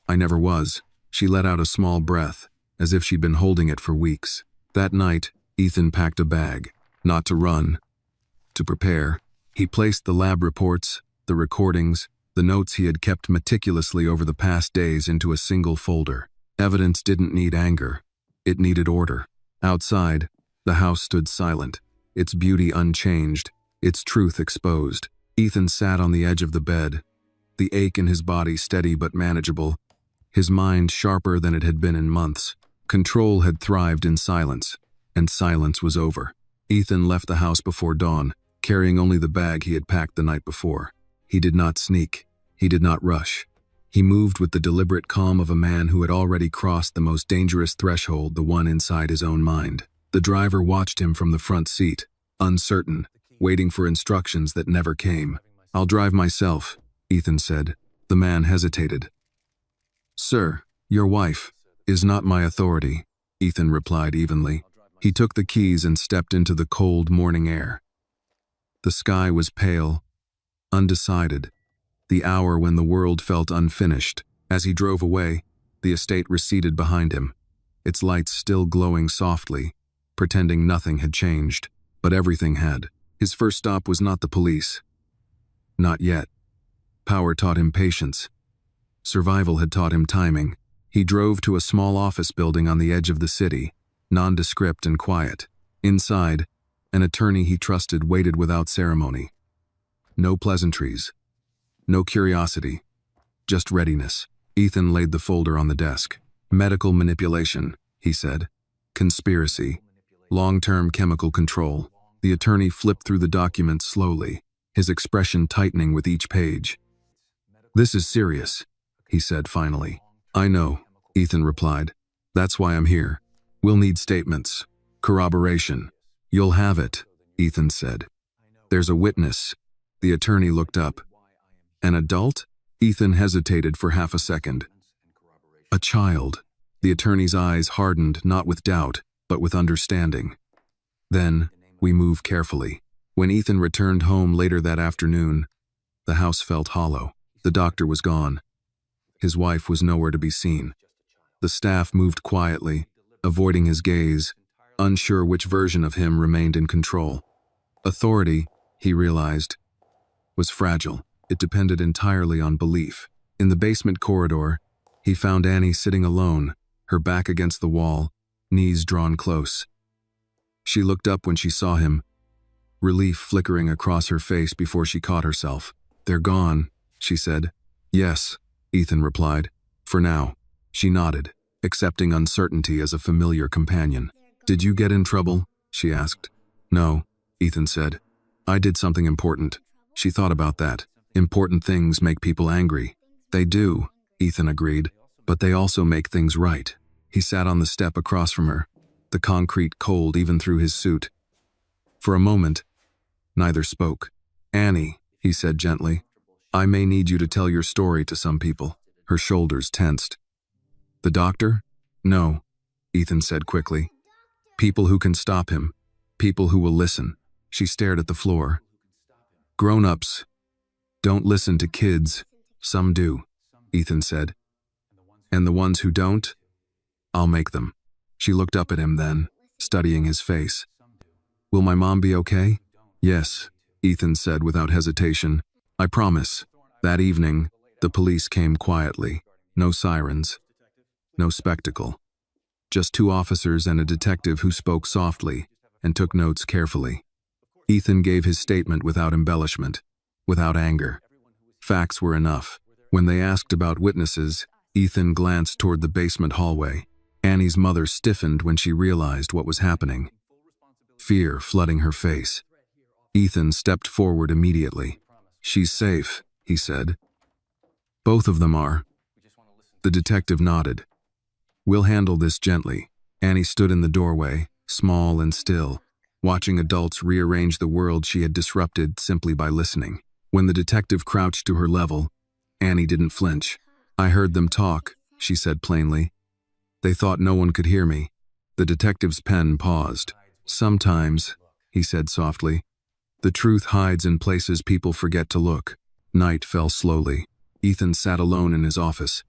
I never was. She let out a small breath, as if she'd been holding it for weeks. That night, Ethan packed a bag. Not to run. To prepare. He placed the lab reports, the recordings, the notes he had kept meticulously over the past days into a single folder. Evidence didn't need anger. It needed order. Outside, the house stood silent, its beauty unchanged, its truth exposed. Ethan sat on the edge of the bed, the ache in his body steady but manageable, his mind sharper than it had been in months. Control had thrived in silence, and silence was over. Ethan left the house before dawn, carrying only the bag he had packed the night before. He did not sneak. He did not rush. He moved with the deliberate calm of a man who had already crossed the most dangerous threshold, the one inside his own mind. The driver watched him from the front seat, uncertain, waiting for instructions that never came. I'll drive myself, Ethan said. The man hesitated. Sir, your wife is not my authority, Ethan replied evenly. He took the keys and stepped into the cold morning air. The sky was pale, undecided, the hour when the world felt unfinished. As he drove away, the estate receded behind him, its lights still glowing softly, pretending nothing had changed, but everything had. His first stop was not the police. Not yet. Power taught him patience. Survival had taught him timing. He drove to a small office building on the edge of the city, nondescript and quiet. Inside, an attorney he trusted waited without ceremony. No pleasantries. No curiosity. Just readiness. Ethan laid the folder on the desk. Medical manipulation, he said. Conspiracy. Long-term chemical control. The attorney flipped through the documents slowly, his expression tightening with each page. "This is serious," he said finally. "I know," Ethan replied. "That's why I'm here. We'll need statements. Corroboration." "You'll have it," Ethan said. "There's a witness." The attorney looked up. "An adult?" Ethan hesitated for half a second. "A child." The attorney's eyes hardened not with doubt, but with understanding. "Then, we move carefully." When Ethan returned home later that afternoon, the house felt hollow. The doctor was gone. His wife was nowhere to be seen. The staff moved quietly, avoiding his gaze, unsure which version of him remained in control. Authority, he realized, was fragile. It depended entirely on belief. In the basement corridor, he found Annie sitting alone, her back against the wall, knees drawn close. She looked up when she saw him, relief flickering across her face before she caught herself. "They're gone," she said. "Yes," Ethan replied. "For now." She nodded, accepting uncertainty as a familiar companion. "Did you get in trouble?" she asked. "No," Ethan said. "I did something important." She thought about that. Important things make people angry. "They do," Ethan agreed, "but they also make things right." He sat on the step across from her, the concrete cold even through his suit. For a moment, neither spoke. "Annie," he said gently, "I may need you to tell your story to some people." Her shoulders tensed. "The doctor?" "No," Ethan said quickly. "People who can stop him. People who will listen." She stared at the floor. "Grown-ups don't listen to kids. Some do," Ethan said. "And the ones who don't? I'll make them." She looked up at him then, studying his face. "Will my mom be okay?" "Yes," Ethan said without hesitation. "I promise." That evening, the police came quietly. No sirens. No spectacle. Just two officers and a detective who spoke softly and took notes carefully. Ethan gave his statement without embellishment, without anger. Facts were enough. When they asked about witnesses, Ethan glanced toward the basement hallway. Annie's mother stiffened when she realized what was happening, fear flooding her face. Ethan stepped forward immediately. "She's safe," he said. "Both of them are." The detective nodded. "We'll handle this gently." Annie stood in the doorway, small and still, watching adults rearrange the world she had disrupted simply by listening. When the detective crouched to her level, Annie didn't flinch. "I heard them talk," she said plainly. "They thought no one could hear me." The detective's pen paused. "Sometimes," he said softly, "the truth hides in places people forget to look." Night fell slowly. Ethan sat alone in his office,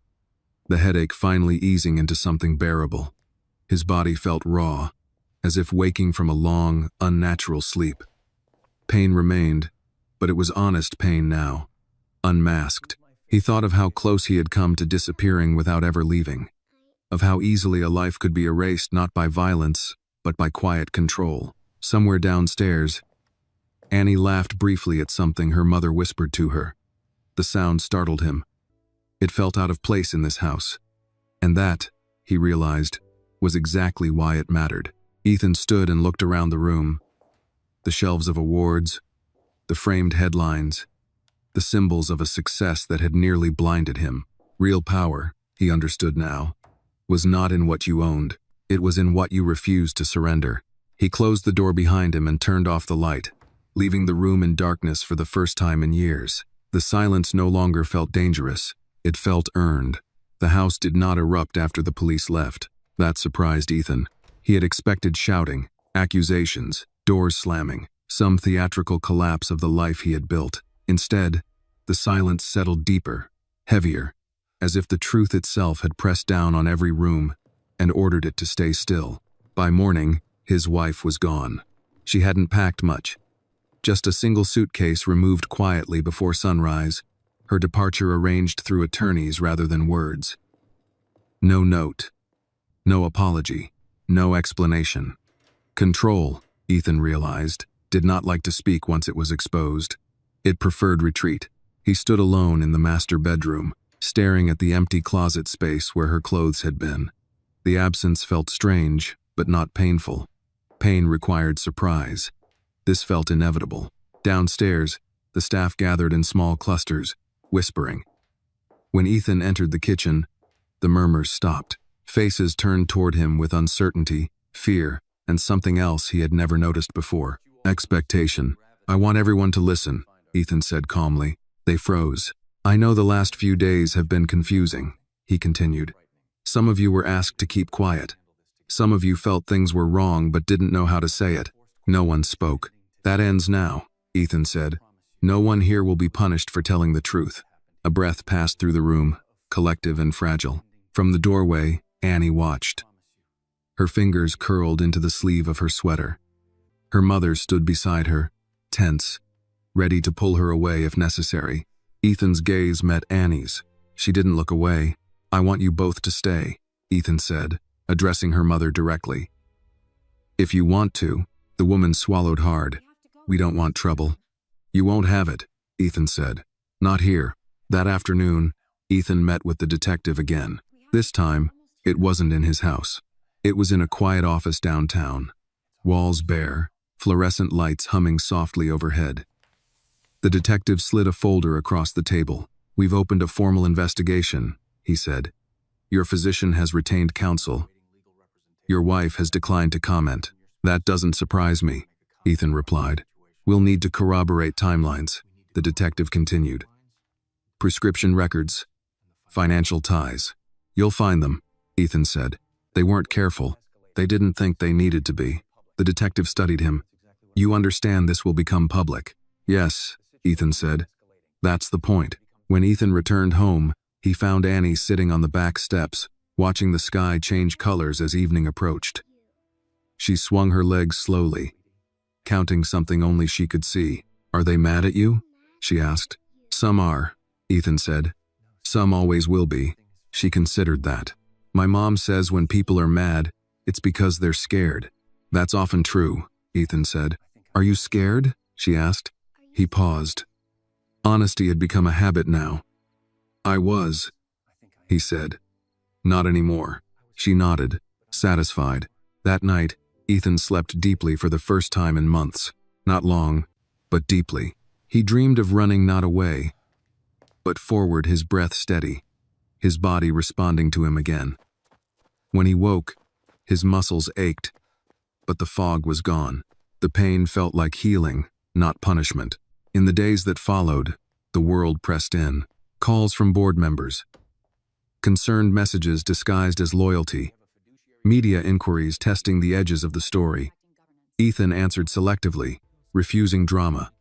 the headache finally easing into something bearable. His body felt raw, as if waking from a long, unnatural sleep. Pain remained, but it was honest pain now, unmasked. He thought of how close he had come to disappearing without ever leaving, of how easily a life could be erased not by violence, but by quiet control. Somewhere downstairs, Annie laughed briefly at something her mother whispered to her. The sound startled him. It felt out of place in this house. And that, he realized, was exactly why it mattered. Ethan stood and looked around the room. The shelves of awards, the framed headlines, the symbols of a success that had nearly blinded him. Real power, he understood now, was not in what you owned. It was in what you refused to surrender. He closed the door behind him and turned off the light, leaving the room in darkness for the first time in years. The silence no longer felt dangerous. It felt earned. The house did not erupt after the police left. That surprised Ethan. He had expected shouting, accusations, doors slamming, some theatrical collapse of the life he had built. Instead, the silence settled deeper, heavier, as if the truth itself had pressed down on every room and ordered it to stay still. By morning, his wife was gone. She hadn't packed much. Just a single suitcase removed quietly before sunrise, her departure arranged through attorneys rather than words. No note. No apology. No explanation. Control, Ethan realized, did not like to speak once it was exposed. It preferred retreat. He stood alone in the master bedroom, staring at the empty closet space where her clothes had been. The absence felt strange, but not painful. Pain required surprise. This felt inevitable. Downstairs, The staff gathered in small clusters, whispering. When Ethan entered the kitchen, the murmurs stopped. Faces turned toward him with uncertainty, fear, and something else he had never noticed before. Expectation. "I want everyone to listen," Ethan said calmly. They froze. "I know the last few days have been confusing," he continued. "Some of you were asked to keep quiet. Some of you felt things were wrong but didn't know how to say it." No one spoke. "That ends now," Ethan said. "No one here will be punished for telling the truth." A breath passed through the room, collective and fragile. From the doorway, Annie watched. Her fingers curled into the sleeve of her sweater. Her mother stood beside her, tense, ready to pull her away if necessary. Ethan's gaze met Annie's. She didn't look away. "I want you both to stay," Ethan said, addressing her mother directly. "If you want to," the woman swallowed hard. "We don't want trouble." "You won't have it," Ethan said. "Not here." That afternoon, Ethan met with the detective again. This time, it wasn't in his house. It was in a quiet office downtown. Walls bare, fluorescent lights humming softly overhead. The detective slid a folder across the table. "We've opened a formal investigation," he said. "Your physician has retained counsel. Your wife has declined to comment." "That doesn't surprise me," Ethan replied. "We'll need to corroborate timelines," the detective continued. "Prescription records, financial ties. You'll find them," Ethan said. "They weren't careful. They didn't think they needed to be." The detective studied him. "You understand this will become public?" "Yes," Ethan said. "That's the point." When Ethan returned home, he found Annie sitting on the back steps, watching the sky change colors as evening approached. She swung her legs slowly, counting something only she could see. "Are they mad at you?" she asked. "Some are," Ethan said. "Some always will be." She considered that. "My mom says when people are mad, it's because they're scared." "That's often true," Ethan said. "Are you scared?" she asked. He paused. Honesty had become a habit now. "I was," he said. "Not anymore." She nodded, satisfied. That night, Ethan slept deeply for the first time in months. Not long, but deeply. He dreamed of running not away, but forward, his breath steady, his body responding to him again. When he woke, his muscles ached, but the fog was gone. The pain felt like healing, not punishment. In the days that followed, the world pressed in. Calls from board members, concerned messages disguised as loyalty, media inquiries testing the edges of the story. Ethan answered selectively, refusing drama,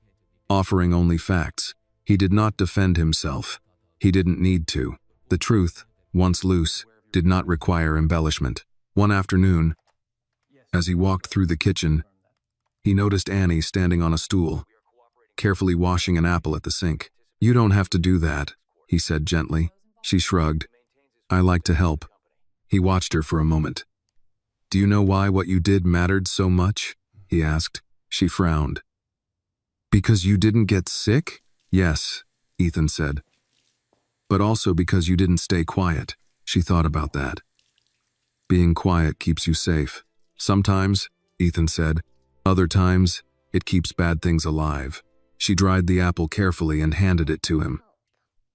offering only facts. He did not defend himself. He didn't need to. The truth, once loose, did not require embellishment. One afternoon, as he walked through the kitchen, he noticed Annie standing on a stool, carefully washing an apple at the sink. "You don't have to do that," he said gently. She shrugged. "I like to help." He watched her for a moment. "Do you know why what you did mattered so much?" he asked. She frowned. "Because you didn't get sick?" "Yes," Ethan said. "But also because you didn't stay quiet." She thought about that. "Being quiet keeps you safe." "Sometimes," Ethan said. "Other times, it keeps bad things alive." She dried the apple carefully and handed it to him.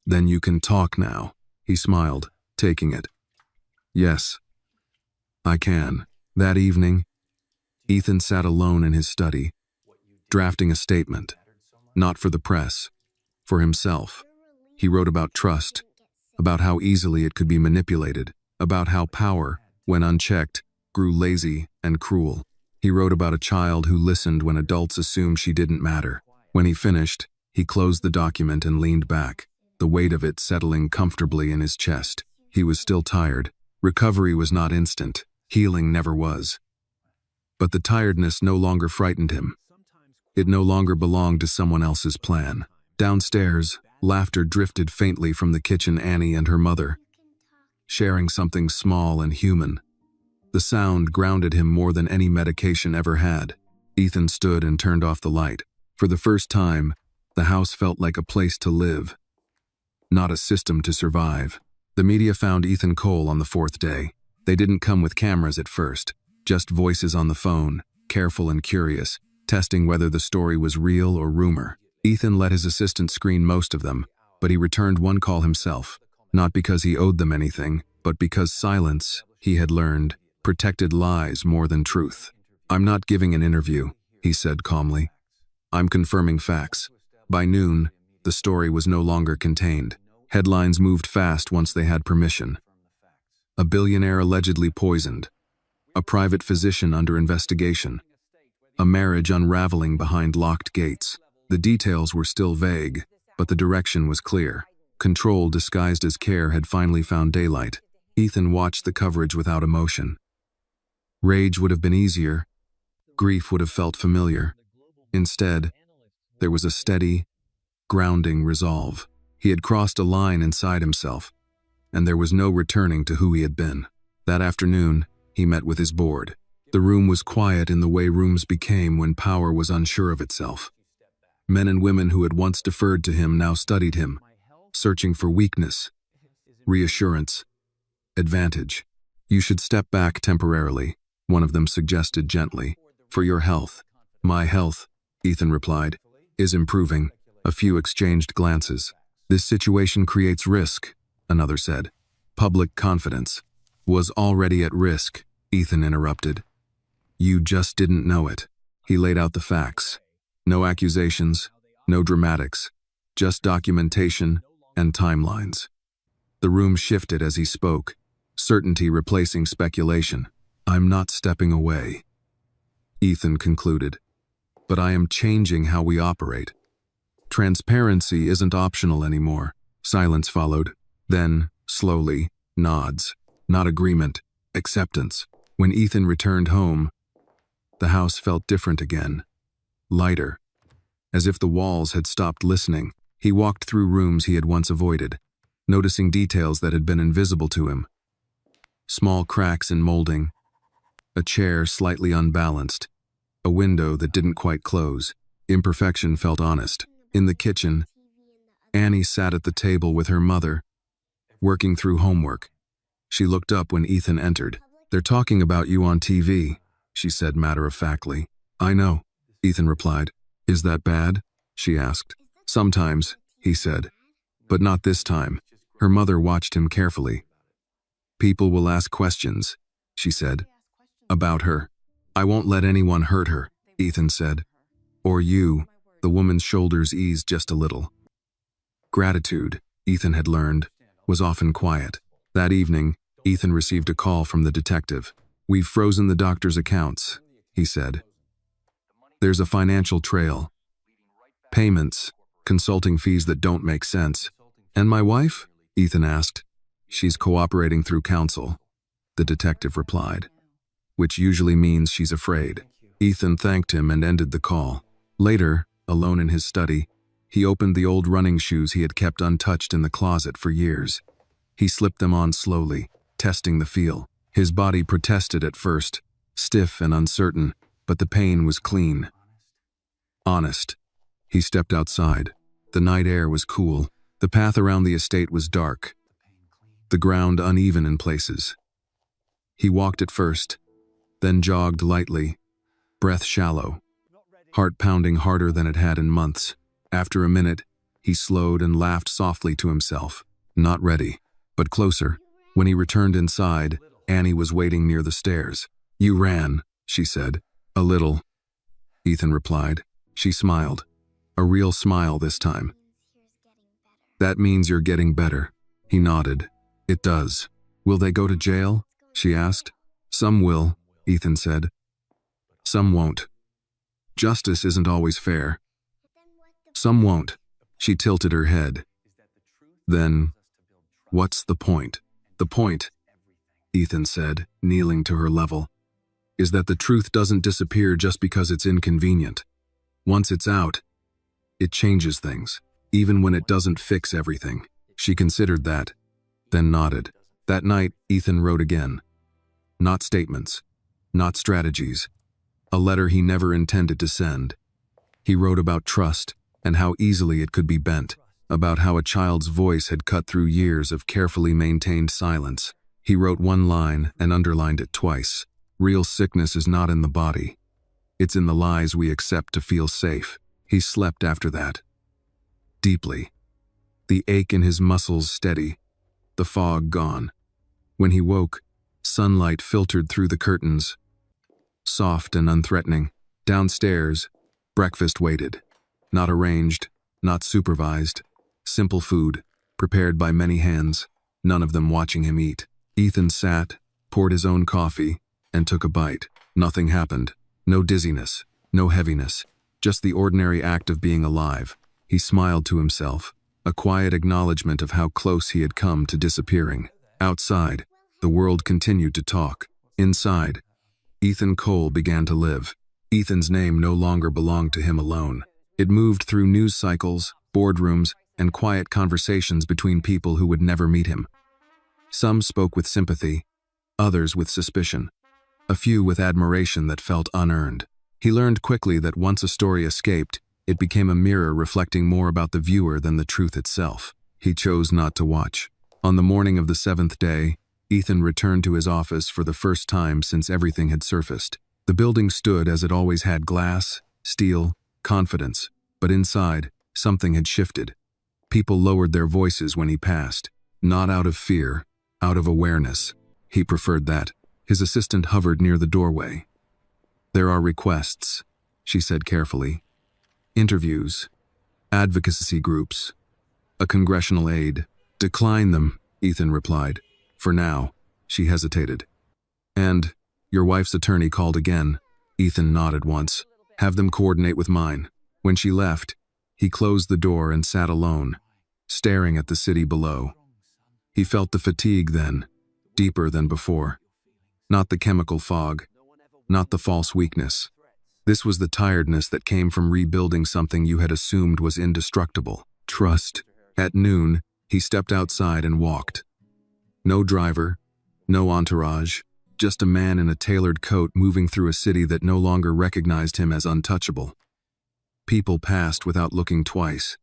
"Then you can talk now," he smiled, taking it. "Yes, I can." That evening, Ethan sat alone in his study, drafting a statement, not for the press, for himself. He wrote about trust, about how easily it could be manipulated, about how power, when unchecked, grew lazy and cruel. He wrote about a child who listened when adults assumed she didn't matter. When he finished, he closed the document and leaned back, the weight of it settling comfortably in his chest. He was still tired. Recovery was not instant. Healing never was. But the tiredness no longer frightened him. It no longer belonged to someone else's plan. Downstairs, laughter drifted faintly from the kitchen. Annie and her mother, sharing something small and human. The sound grounded him more than any medication ever had. Ethan stood and turned off the light. For the first time, the house felt like a place to live, not a system to survive. The media found Ethan Cole on the fourth day. They didn't come with cameras at first, just voices on the phone, careful and curious, testing whether the story was real or rumor. Ethan let his assistant screen most of them, but he returned one call himself, not because he owed them anything, but because silence, he had learned, protected lies more than truth. "I'm not giving an interview," he said calmly. "I'm confirming facts." By noon, the story was no longer contained. Headlines moved fast once they had permission. A billionaire allegedly poisoned. A private physician under investigation. A marriage unraveling behind locked gates. The details were still vague, but the direction was clear. Control disguised as care had finally found daylight. Ethan watched the coverage without emotion. Rage would have been easier. Grief would have felt familiar. Instead, there was a steady, grounding resolve. He had crossed a line inside himself, and there was no returning to who he had been. That afternoon, he met with his board. The room was quiet in the way rooms became when power was unsure of itself. Men and women who had once deferred to him now studied him, searching for weakness, reassurance, advantage. "You should step back temporarily," one of them suggested gently. "For your health." "My health," Ethan replied, "is improving." A few exchanged glances. "This situation creates risk," another said. "Public confidence." "Was already at risk," Ethan interrupted. "You just didn't know it." He laid out the facts. No accusations, no dramatics, just documentation and timelines. The room shifted as he spoke, certainty replacing speculation. "I'm not stepping away," Ethan concluded, "but I am changing how we operate. Transparency isn't optional anymore." Silence followed. Then, slowly, nods. Not agreement, acceptance. When Ethan returned home, the house felt different again. Lighter. As if the walls had stopped listening, he walked through rooms he had once avoided, noticing details that had been invisible to him. Small cracks in molding, a chair slightly unbalanced, a window that didn't quite close. Imperfection felt honest. In the kitchen, Annie sat at the table with her mother, working through homework. She looked up when Ethan entered. "They're talking about you on TV," she said matter-of-factly. "I know," Ethan replied. "Is that bad?" she asked. "Sometimes," he said, "but not this time." Her mother watched him carefully. "People will ask questions," she said, "about her." "I won't let anyone hurt her," Ethan said. "Or you." The woman's shoulders eased just a little. Gratitude, Ethan had learned, was often quiet. That evening, Ethan received a call from the detective. "We've frozen the doctor's accounts," he said. "There's a financial trail. Payments, consulting fees that don't make sense." "And my wife?" Ethan asked. "She's cooperating through counsel," the detective replied, "which usually means she's afraid." Ethan thanked him and ended the call. Later, alone in his study, he opened the old running shoes he had kept untouched in the closet for years. He slipped them on slowly, testing the feel. His body protested at first, stiff and uncertain, but the pain was clean. Honest. He stepped outside. The night air was cool. The path around the estate was dark, the ground uneven in places. He walked at first, then jogged lightly, breath shallow, heart pounding harder than it had in months. After a minute, he slowed and laughed softly to himself. Not ready, but closer. When he returned inside, Annie was waiting near the stairs. "You ran," she said. "A little," Ethan replied. She smiled. A real smile this time. "That means you're getting better." He nodded. "It does." "Will they go to jail?" she asked. "Some will," Ethan said. "Some won't. Justice isn't always fair." "Some won't." She tilted her head. "Then, what's the point?" "The point," Ethan said, kneeling to her level, "is that the truth doesn't disappear just because it's inconvenient. Once it's out, it changes things, even when it doesn't fix everything." She considered that, then nodded. That night, Ethan wrote again. Not statements, not strategies. A letter he never intended to send. He wrote about trust and how easily it could be bent, about how a child's voice had cut through years of carefully maintained silence. He wrote one line and underlined it twice. "Real sickness is not in the body. It's in the lies we accept to feel safe." He slept after that, deeply. The ache in his muscles steady, the fog gone. When he woke, sunlight filtered through the curtains, soft and unthreatening. Downstairs, breakfast waited. Not arranged, not supervised. Simple food, prepared by many hands, none of them watching him eat. Ethan sat, poured his own coffee, and took a bite. Nothing happened. No dizziness, no heaviness, just the ordinary act of being alive. He smiled to himself, a quiet acknowledgement of how close he had come to disappearing. Outside, the world continued to talk. Inside, Ethan Cole began to live. Ethan's name no longer belonged to him alone. It moved through news cycles, boardrooms, and quiet conversations between people who would never meet him. Some spoke with sympathy, others with suspicion, a few with admiration that felt unearned. He learned quickly that once a story escaped, it became a mirror reflecting more about the viewer than the truth itself. He chose not to watch. On the morning of the 7th day, Ethan returned to his office for the first time since everything had surfaced. The building stood as it always had: glass, steel, confidence. But inside, something had shifted. People lowered their voices when he passed, not out of fear, out of awareness. He preferred that. His assistant hovered near the doorway. "There are requests," she said carefully. "Interviews, advocacy groups, a congressional aide." "Decline them," Ethan replied. "For now." She hesitated. "And your wife's attorney called again." Ethan nodded once. "Have them coordinate with mine." When she left, he closed the door and sat alone, staring at the city below. He felt the fatigue then, deeper than before. Not the chemical fog, not the false weakness. This was the tiredness that came from rebuilding something you had assumed was indestructible. Trust. At noon, he stepped outside and walked. No driver, no entourage, just a man in a tailored coat moving through a city that no longer recognized him as untouchable. People passed without looking twice.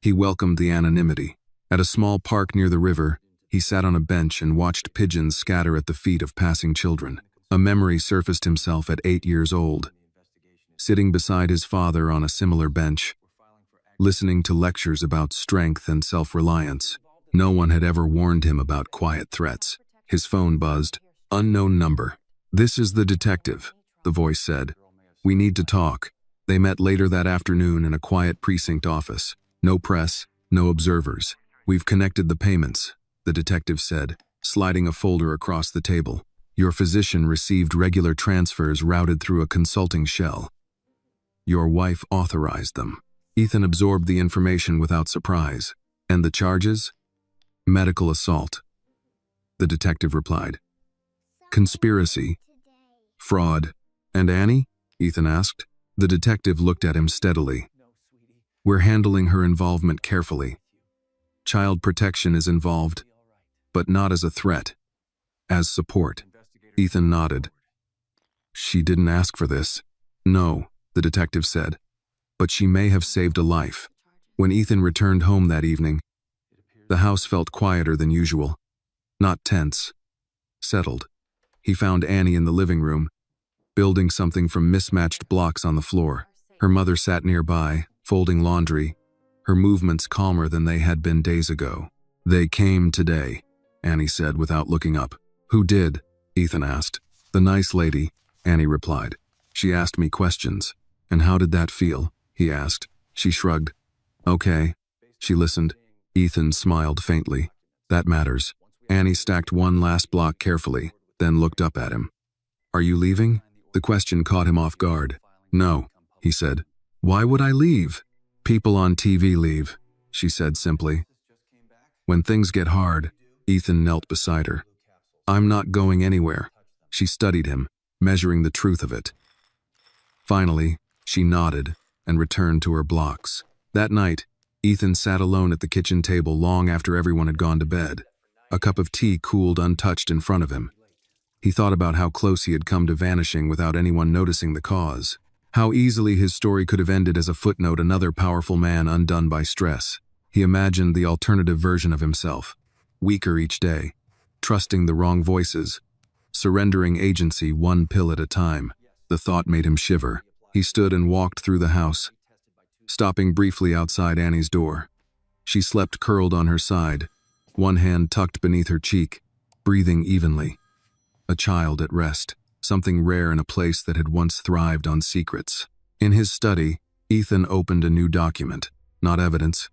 He welcomed the anonymity. At a small park near the river, he sat on a bench and watched pigeons scatter at the feet of passing children. A memory surfaced himself at 8 years old, sitting beside his father on a similar bench, listening to lectures about strength and self-reliance. No one had ever warned him about quiet threats. His phone buzzed. Unknown number. "This is the detective," the voice said. "We need to talk." They met later that afternoon in a quiet precinct office. No press, no observers. "We've connected the payments," the detective said, sliding a folder across the table. "Your physician received regular transfers routed through a consulting shell. Your wife authorized them." Ethan absorbed the information without surprise. "And the charges?" "Medical assault," the detective replied. "Conspiracy. Fraud." "And Annie?" Ethan asked. The detective looked at him steadily. "We're handling her involvement carefully. Child protection is involved, but not as a threat, as support." Ethan nodded. "She didn't ask for this." "No," the detective said, "but she may have saved a life." When Ethan returned home that evening, the house felt quieter than usual. Not tense, settled. He found Annie in the living room, building something from mismatched blocks on the floor. Her mother sat nearby, folding laundry, her movements calmer than they had been days ago. "They came today," Annie said without looking up. "Who did?" Ethan asked. "The nice lady," Annie replied. "She asked me questions." "And how did that feel?" he asked. She shrugged. "Okay." She listened. Ethan smiled faintly. "That matters." Annie stacked one last block carefully, then looked up at him. "Are you leaving?" The question caught him off guard. "No," he said. "Why would I leave?" "People on TV leave," she said simply. "When things get hard." Ethan knelt beside her. "I'm not going anywhere." She studied him, measuring the truth of it. Finally, she nodded and returned to her blocks. That night, Ethan sat alone at the kitchen table long after everyone had gone to bed. A cup of tea cooled untouched in front of him. He thought about how close he had come to vanishing without anyone noticing the cause. How easily his story could have ended as a footnote, another powerful man undone by stress. He imagined the alternative version of himself, weaker each day, trusting the wrong voices, surrendering agency one pill at a time. The thought made him shiver. He stood and walked through the house, stopping briefly outside Annie's door. She slept curled on her side, one hand tucked beneath her cheek, breathing evenly. A child at rest, something rare in a place that had once thrived on secrets. In his study, Ethan opened a new document, not evidence,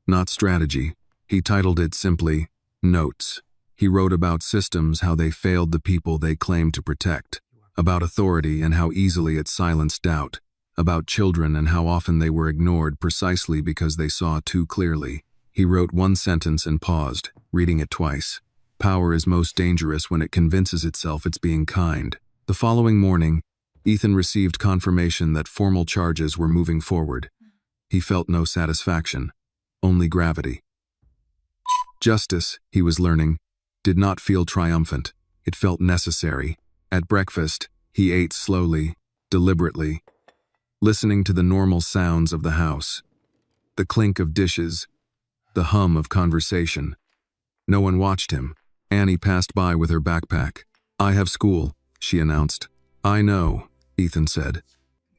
not strategy. He titled it simply, Notes. He wrote about systems, how they failed the people they claimed to protect, about authority and how easily it silenced doubt, about children and how often they were ignored precisely because they saw too clearly. He wrote one sentence and paused, reading it twice. Power is most dangerous when it convinces itself it's being kind. The following morning, Ethan received confirmation that formal charges were moving forward. He felt no satisfaction, only gravity. Justice, he was learning, did not feel triumphant. It felt necessary. At breakfast, he ate slowly, deliberately, listening to the normal sounds of the house. The clink of dishes, the hum of conversation. No one watched him. Annie passed by with her backpack. "I have school," she announced. "I know," Ethan said.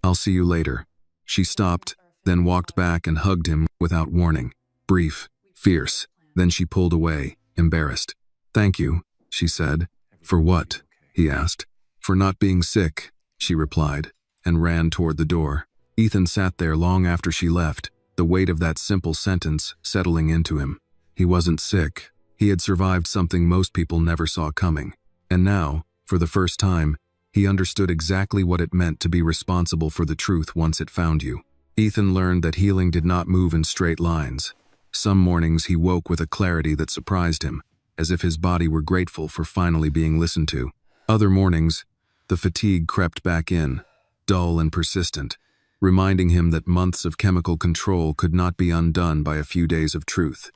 "I'll see you later." She stopped, then walked back and hugged him without warning. Brief, fierce. Then she pulled away, embarrassed. "Thank you," she said. "For what?" he asked. "For not being sick," she replied, and ran toward the door. Ethan sat there long after she left, the weight of that simple sentence settling into him. He wasn't sick. He had survived something most people never saw coming. And now, for the first time, he understood exactly what it meant to be responsible for the truth once it found you. Ethan learned that healing did not move in straight lines. Some mornings he woke with a clarity that surprised him, as if his body were grateful for finally being listened to. Other mornings, the fatigue crept back in, dull and persistent, reminding him that months of chemical control could not be undone by a few days of truth.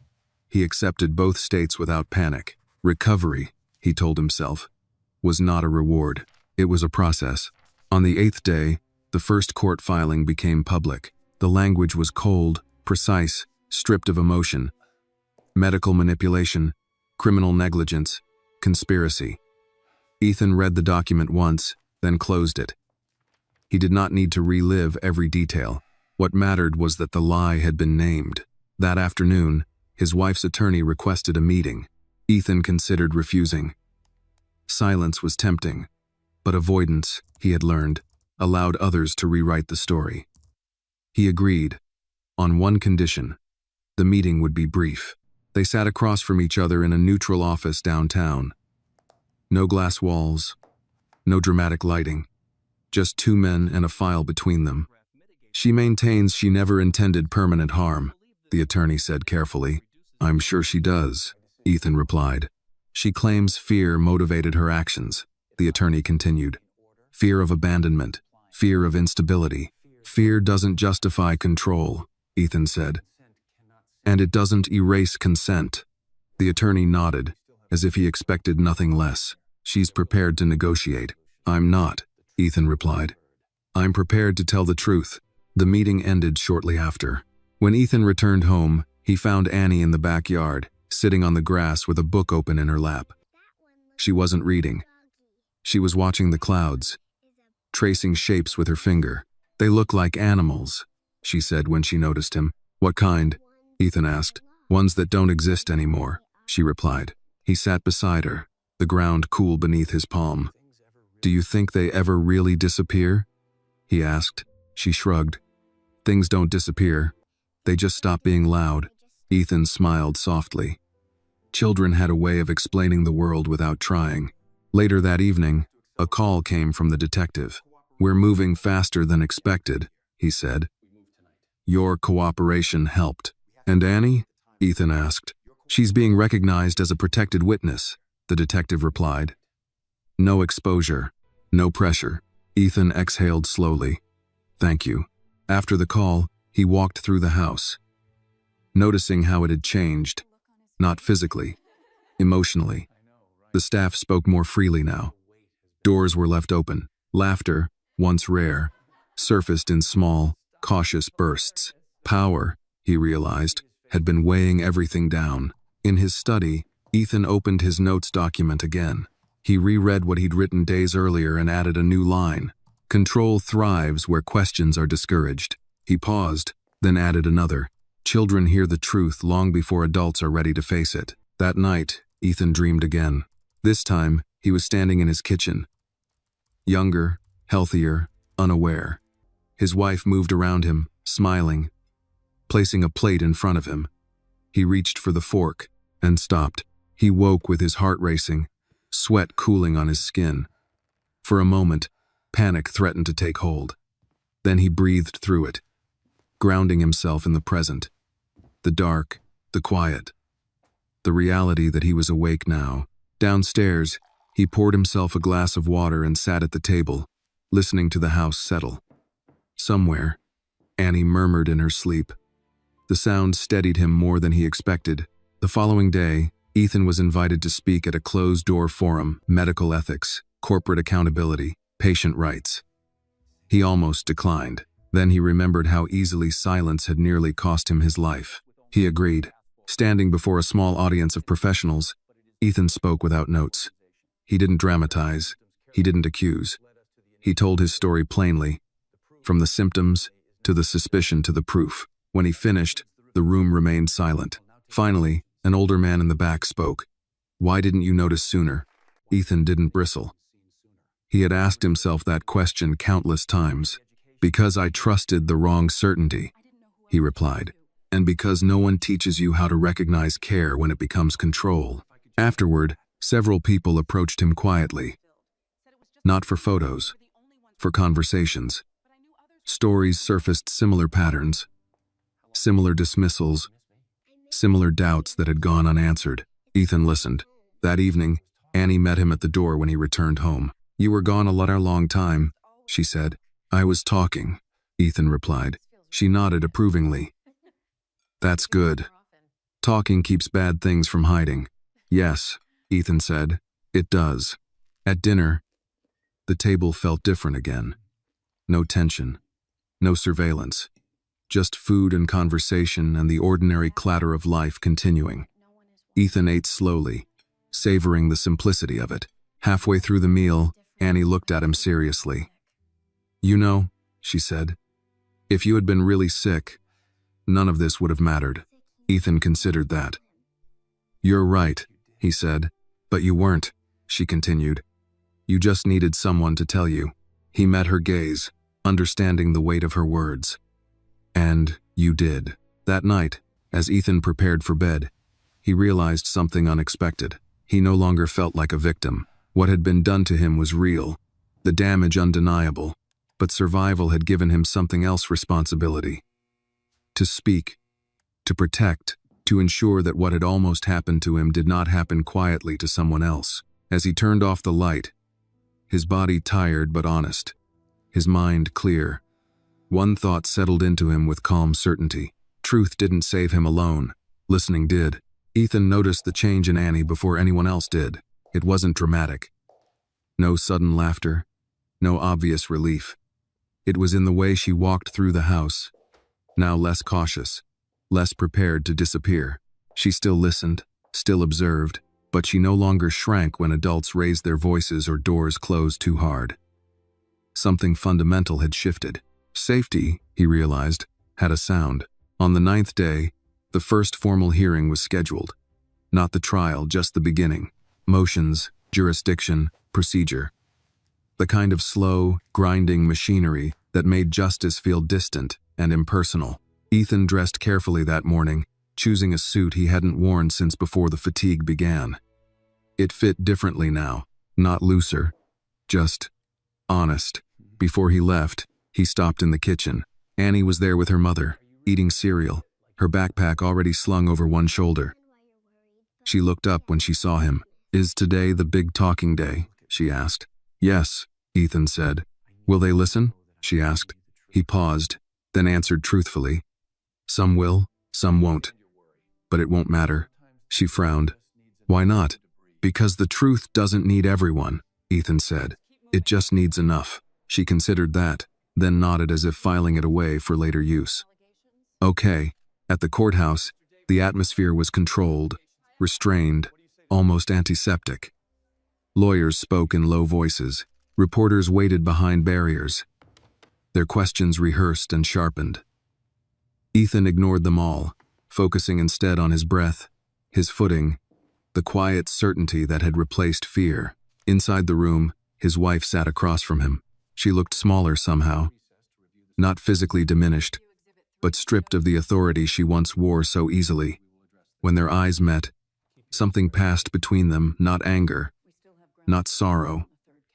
He accepted both states without panic. Recovery, he told himself, was not a reward. It was a process. On the 8th day, the first court filing became public. The language was cold, precise, stripped of emotion. Medical manipulation, criminal negligence, conspiracy. Ethan read the document once, then closed it. He did not need to relive every detail. What mattered was that the lie had been named. That afternoon, his wife's attorney requested a meeting. Ethan considered refusing. Silence was tempting, but avoidance, he had learned, allowed others to rewrite the story. He agreed, on one condition. The meeting would be brief. They sat across from each other in a neutral office downtown. No glass walls, no dramatic lighting, just two men and a file between them. "She maintains she never intended permanent harm," the attorney said carefully. "I'm sure she does," Ethan replied. "She claims fear motivated her actions," the attorney continued. "Fear of abandonment, fear of instability. Fear doesn't justify control," Ethan said. "And it doesn't erase consent." The attorney nodded, as if he expected nothing less. "She's prepared to negotiate." "I'm not," Ethan replied. "I'm prepared to tell the truth." The meeting ended shortly after. When Ethan returned home, he found Annie in the backyard, sitting on the grass with a book open in her lap. She wasn't reading. She was watching the clouds, tracing shapes with her finger. "They look like animals," she said when she noticed him. "What kind?" Ethan asked. "Ones that don't exist anymore," she replied. He sat beside her, the ground cool beneath his palm. "Do you think they ever really disappear?" he asked. She shrugged. "Things don't disappear. They just stop being loud." Ethan smiled softly. Children had a way of explaining the world without trying. Later that evening, a call came from the detective. "We're moving faster than expected," he said. "Your cooperation helped." "And Annie?" Ethan asked. "She's being recognized as a protected witness," the detective replied. "No exposure, no pressure." Ethan exhaled slowly. "Thank you." After the call, he walked through the house, noticing how it had changed, not physically, emotionally. The staff spoke more freely now. Doors were left open. Laughter, once rare, surfaced in small, cautious bursts. Power, he realized, had been weighing everything down. In his study, Ethan opened his notes document again. He reread what he'd written days earlier and added a new line. "Control thrives where questions are discouraged." He paused, then added another. Children hear the truth long before adults are ready to face it. That night, Ethan dreamed again. This time, he was standing in his kitchen. Younger, healthier, unaware. His wife moved around him, smiling, placing a plate in front of him. He reached for the fork and stopped. He woke with his heart racing, sweat cooling on his skin. For a moment, panic threatened to take hold. Then he breathed through it, grounding himself in the present. The dark, the quiet, the reality that he was awake now. Downstairs, he poured himself a glass of water and sat at the table, listening to the house settle. Somewhere, Annie murmured in her sleep. The sound steadied him more than he expected. The following day, Ethan was invited to speak at a closed-door forum: medical ethics, corporate accountability, patient rights. He almost declined. Then he remembered how easily silence had nearly cost him his life. He agreed. Standing before a small audience of professionals, Ethan spoke without notes. He didn't dramatize. He didn't accuse. He told his story plainly, from the symptoms to the suspicion to the proof. When he finished, the room remained silent. Finally, an older man in the back spoke. "Why didn't you notice sooner?" Ethan didn't bristle. He had asked himself that question countless times. "Because I trusted the wrong certainty," he replied. "And because no one teaches you how to recognize care when it becomes control." Afterward, several people approached him quietly. Not for photos, for conversations. Stories surfaced similar patterns, similar dismissals, similar doubts that had gone unanswered. Ethan listened. That evening, Annie met him at the door when he returned home. "You were gone a long time," she said. "I was talking," Ethan replied. She nodded approvingly. "That's good. Talking keeps bad things from hiding." "Yes," Ethan said. "It does." At dinner, the table felt different again. No tension, no surveillance. Just food and conversation and the ordinary clatter of life continuing. Ethan ate slowly, savoring the simplicity of it. Halfway through the meal, Annie looked at him seriously. "You know," she said, "if you had been really sick, none of this would have mattered." Ethan considered that. "You're right," he said, "but you weren't," she continued. "You just needed someone to tell you." He met her gaze, understanding the weight of her words. "And you did." That night, as Ethan prepared for bed, he realized something unexpected. He no longer felt like a victim. What had been done to him was real, the damage undeniable, but survival had given him something else: responsibility. To speak, to protect, to ensure that what had almost happened to him did not happen quietly to someone else. As he turned off the light, his body tired but honest, his mind clear, one thought settled into him with calm certainty. Truth didn't save him alone. Listening did. Ethan noticed the change in Annie before anyone else did. It wasn't dramatic. No sudden laughter, no obvious relief. It was in the way she walked through the house, now less cautious, less prepared to disappear. She still listened, still observed, but she no longer shrank when adults raised their voices or doors closed too hard. Something fundamental had shifted. Safety, he realized, had a sound. On the 9th day, the first formal hearing was scheduled. Not the trial, just the beginning. Motions, jurisdiction, procedure. The kind of slow, grinding machinery that made justice feel distant and impersonal. Ethan dressed carefully that morning, choosing a suit he hadn't worn since before the fatigue began. It fit differently now, not looser, just honest. Before he left, he stopped in the kitchen. Annie was there with her mother, eating cereal, her backpack already slung over one shoulder. She looked up when she saw him. "Is today the big talking day?" she asked. "Yes," Ethan said. "Will they listen?" she asked. He paused, then answered truthfully. "Some will, some won't. But it won't matter." She frowned. "Why not?" "Because the truth doesn't need everyone," Ethan said. "It just needs enough." She considered that, then nodded as if filing it away for later use. Okay. At the courthouse, the atmosphere was controlled, restrained, almost antiseptic. Lawyers spoke in low voices. Reporters waited behind barriers, their questions rehearsed and sharpened. Ethan ignored them all, focusing instead on his breath, his footing, the quiet certainty that had replaced fear. Inside the room, his wife sat across from him. She looked smaller somehow, not physically diminished, but stripped of the authority she once wore so easily. When their eyes met, something passed between them, not anger, not sorrow,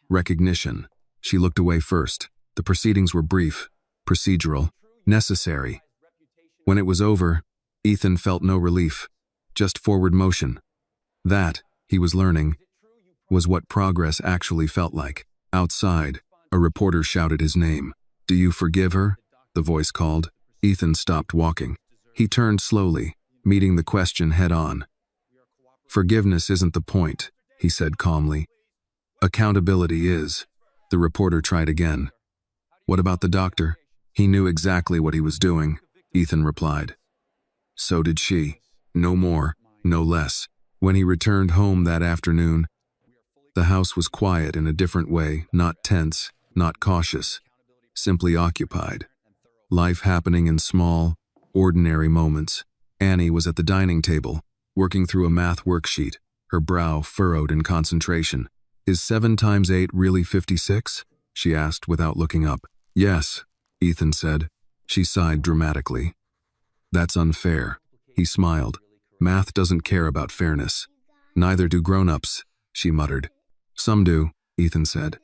recognition. She looked away first. The proceedings were brief, procedural, necessary. When it was over, Ethan felt no relief, just forward motion. That, he was learning, was what progress actually felt like. Outside, a reporter shouted his name. "Do you forgive her?" the voice called. Ethan stopped walking. He turned slowly, meeting the question head-on. "Forgiveness isn't the point," he said calmly. "Accountability is." The reporter tried again. "What about the doctor?" "He knew exactly what he was doing," Ethan replied. So did she. No more, no less. When he returned home that afternoon, the house was quiet in a different way, not tense, not cautious, simply occupied. Life happening in small, ordinary moments. Annie was at the dining table, working through a math worksheet, her brow furrowed in concentration. "Is 7 times 8 really 56? She asked without looking up. "Yes," Ethan said. She sighed dramatically. "That's unfair." He smiled. "Math doesn't care about fairness. Neither do grown-ups," she muttered. "Some do," Ethan said.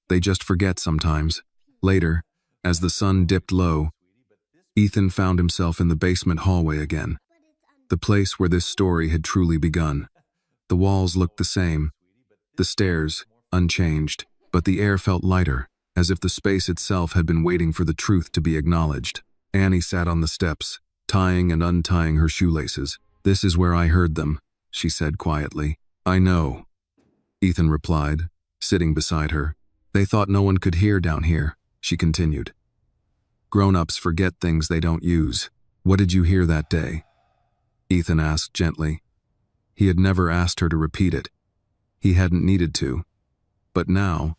"They just forget sometimes." Later, as the sun dipped low, Ethan found himself in the basement hallway again, the place where this story had truly begun. The walls looked the same, the stairs unchanged, but the air felt lighter, as if the space itself had been waiting for the truth to be acknowledged. Annie sat on the steps, tying and untying her shoelaces. "This is where I heard them," she said quietly. "I know," Ethan replied, sitting beside her. "They thought no one could hear down here," she continued. "Grown-ups forget things they don't use." "What did you hear that day?" Ethan asked gently. He had never asked her to repeat it. He hadn't needed to. But now,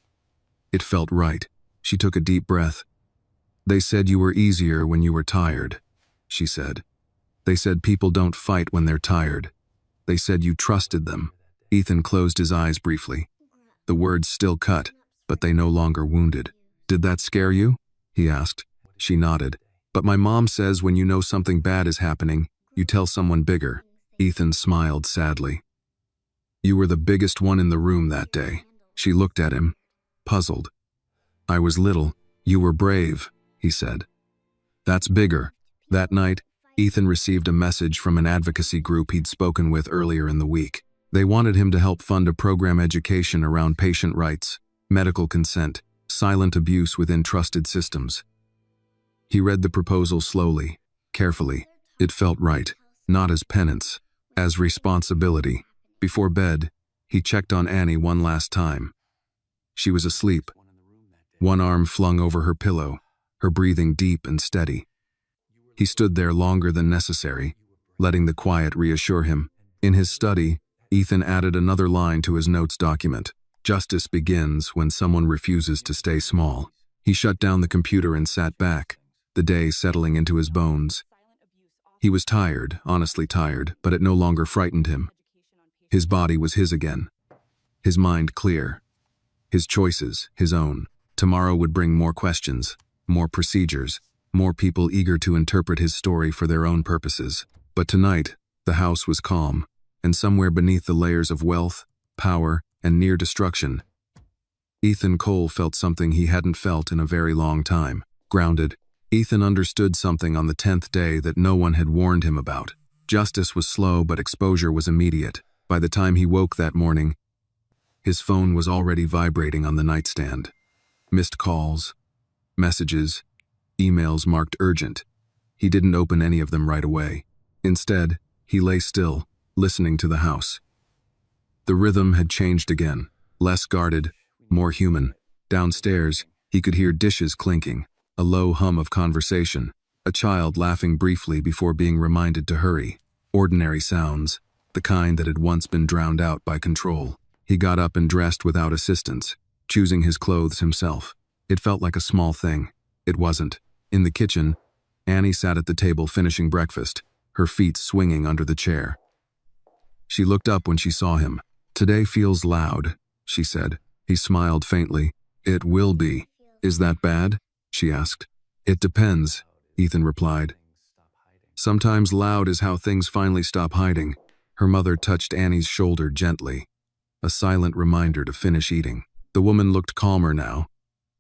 it felt right. She took a deep breath. "They said you were easier when you were tired," she said. "They said people don't fight when they're tired. They said you trusted them." Ethan closed his eyes briefly. The words still cut, but they no longer wounded. "Did that scare you?" he asked. She nodded. "But my mom says when you know something bad is happening, you tell someone bigger." Ethan smiled sadly. "You were the biggest one in the room that day." She looked at him, puzzled. "I was little. You were brave," he said. "That's bigger." That night, Ethan received a message from an advocacy group he'd spoken with earlier in the week. They wanted him to help fund a program education around patient rights, medical consent, silent abuse within trusted systems. He read the proposal slowly, carefully. It felt right, not as penance, as responsibility. Before bed, he checked on Annie one last time. She was asleep, one arm flung over her pillow, her breathing deep and steady. He stood there longer than necessary, letting the quiet reassure him. In his study, Ethan added another line to his notes document. "Justice begins when someone refuses to stay small." He shut down the computer and sat back, the day settling into his bones. He was tired, honestly tired, but it no longer frightened him. His body was his again, his mind clear, his choices his own. Tomorrow would bring more questions, more procedures, more people eager to interpret his story for their own purposes. But tonight, the house was calm, and somewhere beneath the layers of wealth, power, and near destruction, Ethan Cole felt something he hadn't felt in a very long time. Grounded, Ethan understood something on the 10th day that no one had warned him about. Justice was slow, but exposure was immediate. By the time he woke that morning, his phone was already vibrating on the nightstand. Missed calls, messages, emails marked urgent. He didn't open any of them right away. Instead, he lay still, listening to the house. The rhythm had changed again, less guarded, more human. Downstairs, he could hear dishes clinking, a low hum of conversation, a child laughing briefly before being reminded to hurry. Ordinary sounds, the kind that had once been drowned out by control. He got up and dressed without assistance, choosing his clothes himself. It felt like a small thing. It wasn't. In the kitchen, Annie sat at the table finishing breakfast, her feet swinging under the chair. She looked up when she saw him. "Today feels loud," she said. He smiled faintly. "It will be. Is that bad?" she asked. "It depends," Ethan replied. "Sometimes loud is how things finally stop hiding." Her mother touched Annie's shoulder gently, a silent reminder to finish eating. The woman looked calmer now,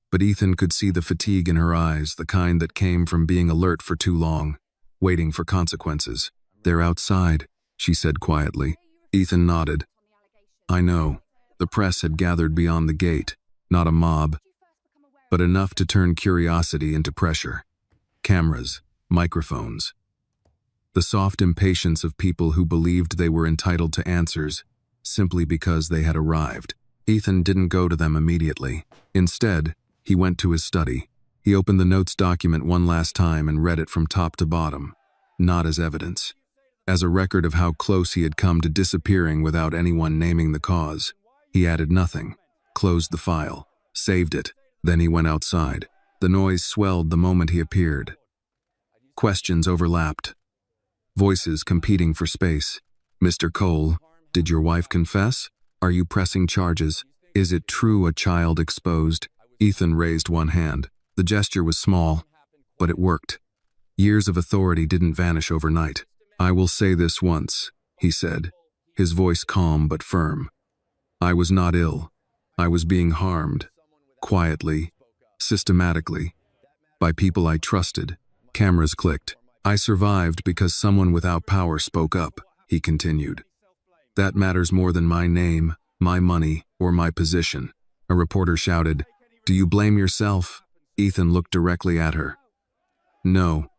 but Ethan could see the fatigue in her eyes, the kind that came from being alert for too long, waiting for consequences. "They're outside," she said quietly. Ethan nodded. "I know." The press had gathered beyond the gate, not a mob, but enough to turn curiosity into pressure. Cameras, microphones. The soft impatience of people who believed they were entitled to answers simply because they had arrived. Ethan didn't go to them immediately. Instead, he went to his study. He opened the notes document one last time and read it from top to bottom, not as evidence, as a record of how close he had come to disappearing without anyone naming the cause. He added nothing, closed the file, saved it. Then he went outside. The noise swelled the moment he appeared. Questions overlapped, voices competing for space. "Mr. Cole, did your wife confess? Are you pressing charges? Is it true a child exposed?" Ethan raised one hand. The gesture was small, but it worked. Years of authority didn't vanish overnight. "I will say this once," he said, his voice calm but firm. "I was not ill. I was being harmed. Quietly, systematically, by people I trusted." Cameras clicked. "I survived because someone without power spoke up," he continued. "That matters more than my name, my money, or my position." A reporter shouted, "Do you blame yourself?" Ethan looked directly at her. "No,"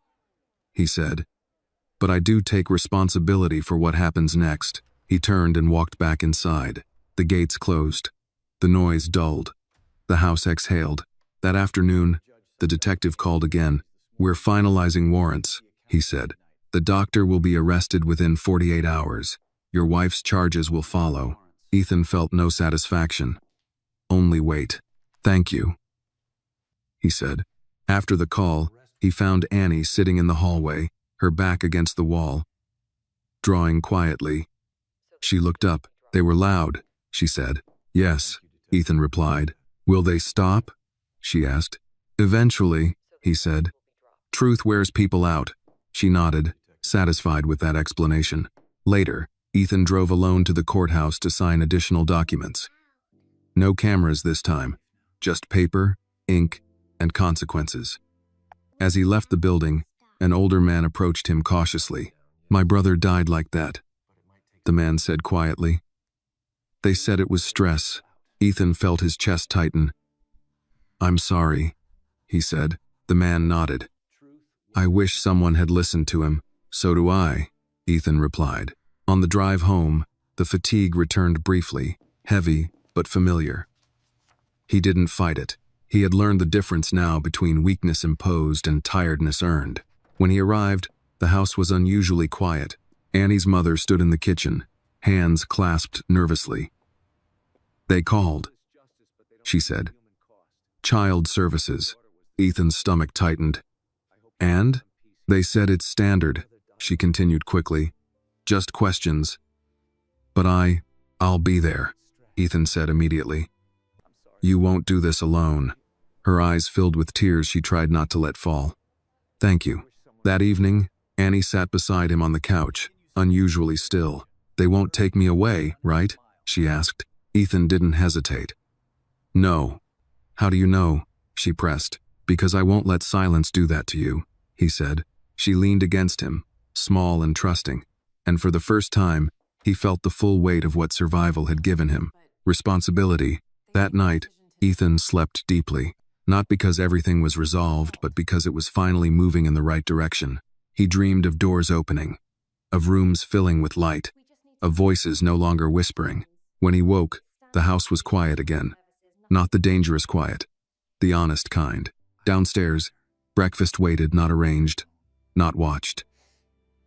he said, "but I do take responsibility for what happens next." He turned and walked back inside. The gates closed. The noise dulled. The house exhaled. That afternoon, the detective called again. "We're finalizing warrants," he said. "The doctor will be arrested within 48 hours. Your wife's charges will follow." Ethan felt no satisfaction. "Only wait." "Thank you," he said. After the call, he found Annie sitting in the hallway, her back against the wall, drawing quietly. She looked up. "They were loud," she said. "Yes," Ethan replied. "Will they stop?" she asked. "Eventually," he said. "Truth wears people out." She nodded, satisfied with that explanation. Later, Ethan drove alone to the courthouse to sign additional documents. No cameras this time, just paper, ink, and consequences. As he left the building, an older man approached him cautiously. "My brother died like that," the man said quietly. "They said it was stress." Ethan felt his chest tighten. "I'm sorry," he said. The man nodded. "I wish someone had listened to him." "So do I," Ethan replied. On the drive home, the fatigue returned briefly, heavy but familiar. He didn't fight it. He had learned the difference now between weakness imposed and tiredness earned. When he arrived, the house was unusually quiet. Annie's mother stood in the kitchen, hands clasped nervously. "They called," she said. "Child services." Ethan's stomach tightened. "And?" "They said it's standard," she continued quickly. "Just questions." "But I'll be there," Ethan said immediately. "You won't do this alone." Her eyes filled with tears she tried not to let fall. "Thank you." That evening, Annie sat beside him on the couch, unusually still. "They won't take me away, right?" she asked. Ethan didn't hesitate. "No." "How do you know?" she pressed. "Because I won't let silence do that to you," he said. She leaned against him, small and trusting, and for the first time, he felt the full weight of what survival had given him. Responsibility. That night, Ethan slept deeply, not because everything was resolved, but because it was finally moving in the right direction. He dreamed of doors opening, of rooms filling with light, of voices no longer whispering. When he woke, the house was quiet again. Not the dangerous quiet, the honest kind. Downstairs, breakfast waited, not arranged, not watched.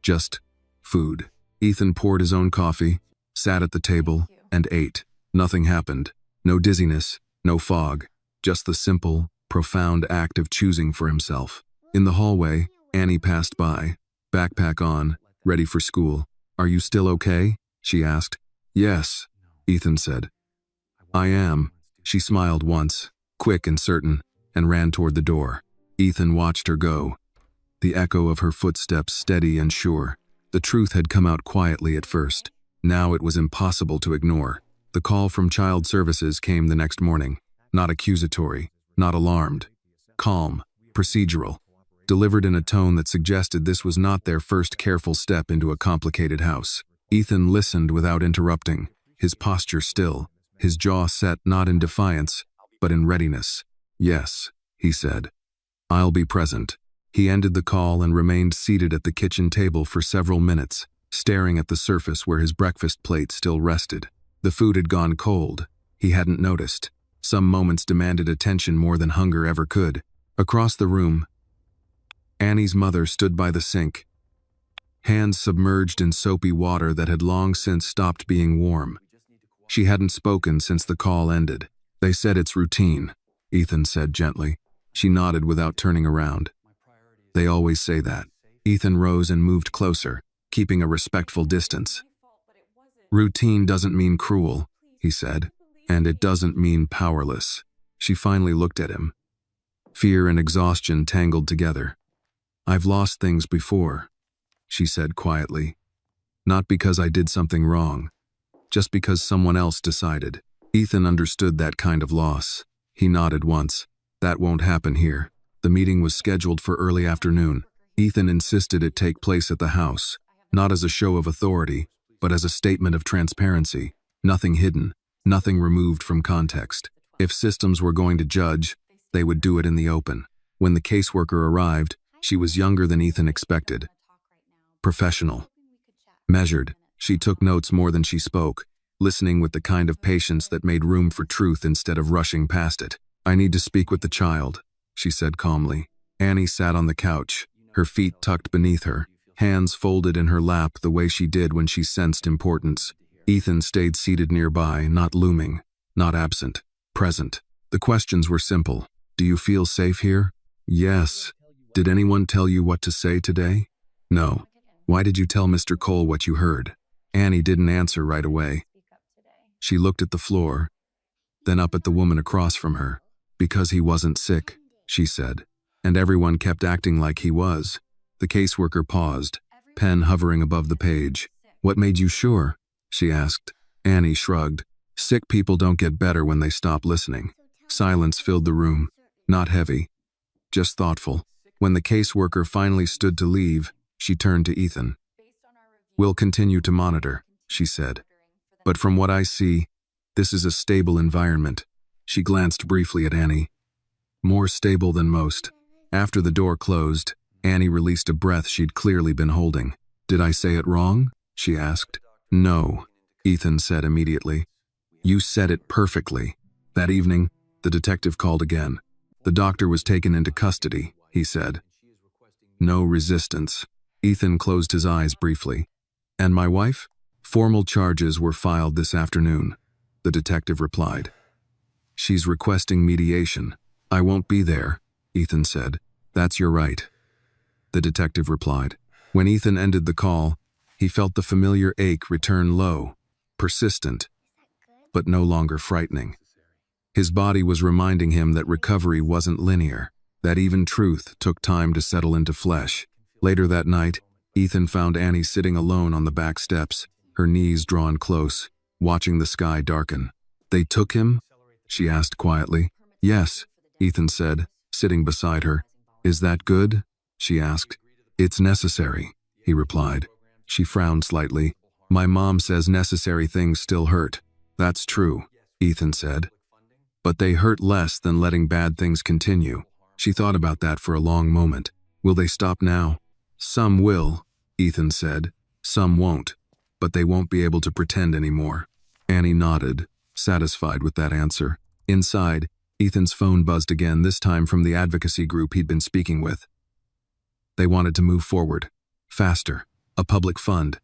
Just food. Ethan poured his own coffee, sat at the table, and ate. Nothing happened. No dizziness, no fog, just the simple, profound act of choosing for himself. In the hallway, Annie passed by, backpack on, ready for school. "Are you still okay?" she asked. "Yes," Ethan said. "I am." She smiled once, quick and certain, and ran toward the door. Ethan watched her go, the echo of her footsteps steady and sure. The truth had come out quietly at first. Now it was impossible to ignore. The call from Child Services came the next morning. Not accusatory, not alarmed. Calm, procedural, delivered in a tone that suggested this was not their first careful step into a complicated house. Ethan listened without interrupting, his posture still, his jaw set not in defiance, but in readiness. "Yes," he said. "I'll be present." He ended the call and remained seated at the kitchen table for several minutes, staring at the surface where his breakfast plate still rested. The food had gone cold. He hadn't noticed. Some moments demanded attention more than hunger ever could. Across the room, Annie's mother stood by the sink, hands submerged in soapy water that had long since stopped being warm. She hadn't spoken since the call ended. "They said it's routine," Ethan said gently. She nodded without turning around. "They always say that." Ethan rose and moved closer, keeping a respectful distance. "Routine doesn't mean cruel," he said, "and it doesn't mean powerless." She finally looked at him. Fear and exhaustion tangled together. "I've lost things before," she said quietly. "Not because I did something wrong, just because someone else decided." Ethan understood that kind of loss. He nodded once. "That won't happen here." The meeting was scheduled for early afternoon. Ethan insisted it take place at the house, not as a show of authority, but as a statement of transparency. Nothing hidden, nothing removed from context. If systems were going to judge, they would do it in the open. When the caseworker arrived, she was younger than Ethan expected. Professional. Measured, she took notes more than she spoke, listening with the kind of patience that made room for truth instead of rushing past it. "I need to speak with the child," she said calmly. Annie sat on the couch, her feet tucked beneath her, hands folded in her lap the way she did when she sensed importance. Ethan stayed seated nearby, not looming, not absent, present. The questions were simple. "Do you feel safe here?" "Yes." "Did anyone tell you what to say today?" "No." "Why did you tell Mr. Cole what you heard?" Annie didn't answer right away. She looked at the floor, then up at the woman across from her. "Because he wasn't sick," she said, "and everyone kept acting like he was." The caseworker paused, pen hovering above the page. "What made you sure?" she asked. Annie shrugged. "Sick people don't get better when they stop listening." Silence filled the room, not heavy, just thoughtful. When the caseworker finally stood to leave, she turned to Ethan. "We'll continue to monitor," she said. "But from what I see, this is a stable environment." She glanced briefly at Annie. "More stable than most." After the door closed, Annie released a breath she'd clearly been holding. "Did I say it wrong?" she asked. "No," Ethan said immediately. "You said it perfectly." That evening, the detective called again. "The doctor was taken into custody," he said. "No resistance." Ethan closed his eyes briefly. "And my wife?" "Formal charges were filed this afternoon," the detective replied. "She's requesting mediation." "I won't be there," Ethan said. "That's your right," the detective replied. When Ethan ended the call, he felt the familiar ache return low, persistent, but no longer frightening. His body was reminding him that recovery wasn't linear, that even truth took time to settle into flesh. Later that night, Ethan found Annie sitting alone on the back steps, her knees drawn close, watching the sky darken. "They took him?" she asked quietly. "Yes," Ethan said, sitting beside her. "Is that good?" she asked. "It's necessary," he replied. She frowned slightly. "My mom says necessary things still hurt." "That's true," Ethan said. "But they hurt less than letting bad things continue." She thought about that for a long moment. "Will they stop now?" "Some will," Ethan said. "Some won't. But they won't be able to pretend anymore." Annie nodded, satisfied with that answer. Inside, Ethan's phone buzzed again, this time from the advocacy group he'd been speaking with. They wanted to move forward, faster, a public fund,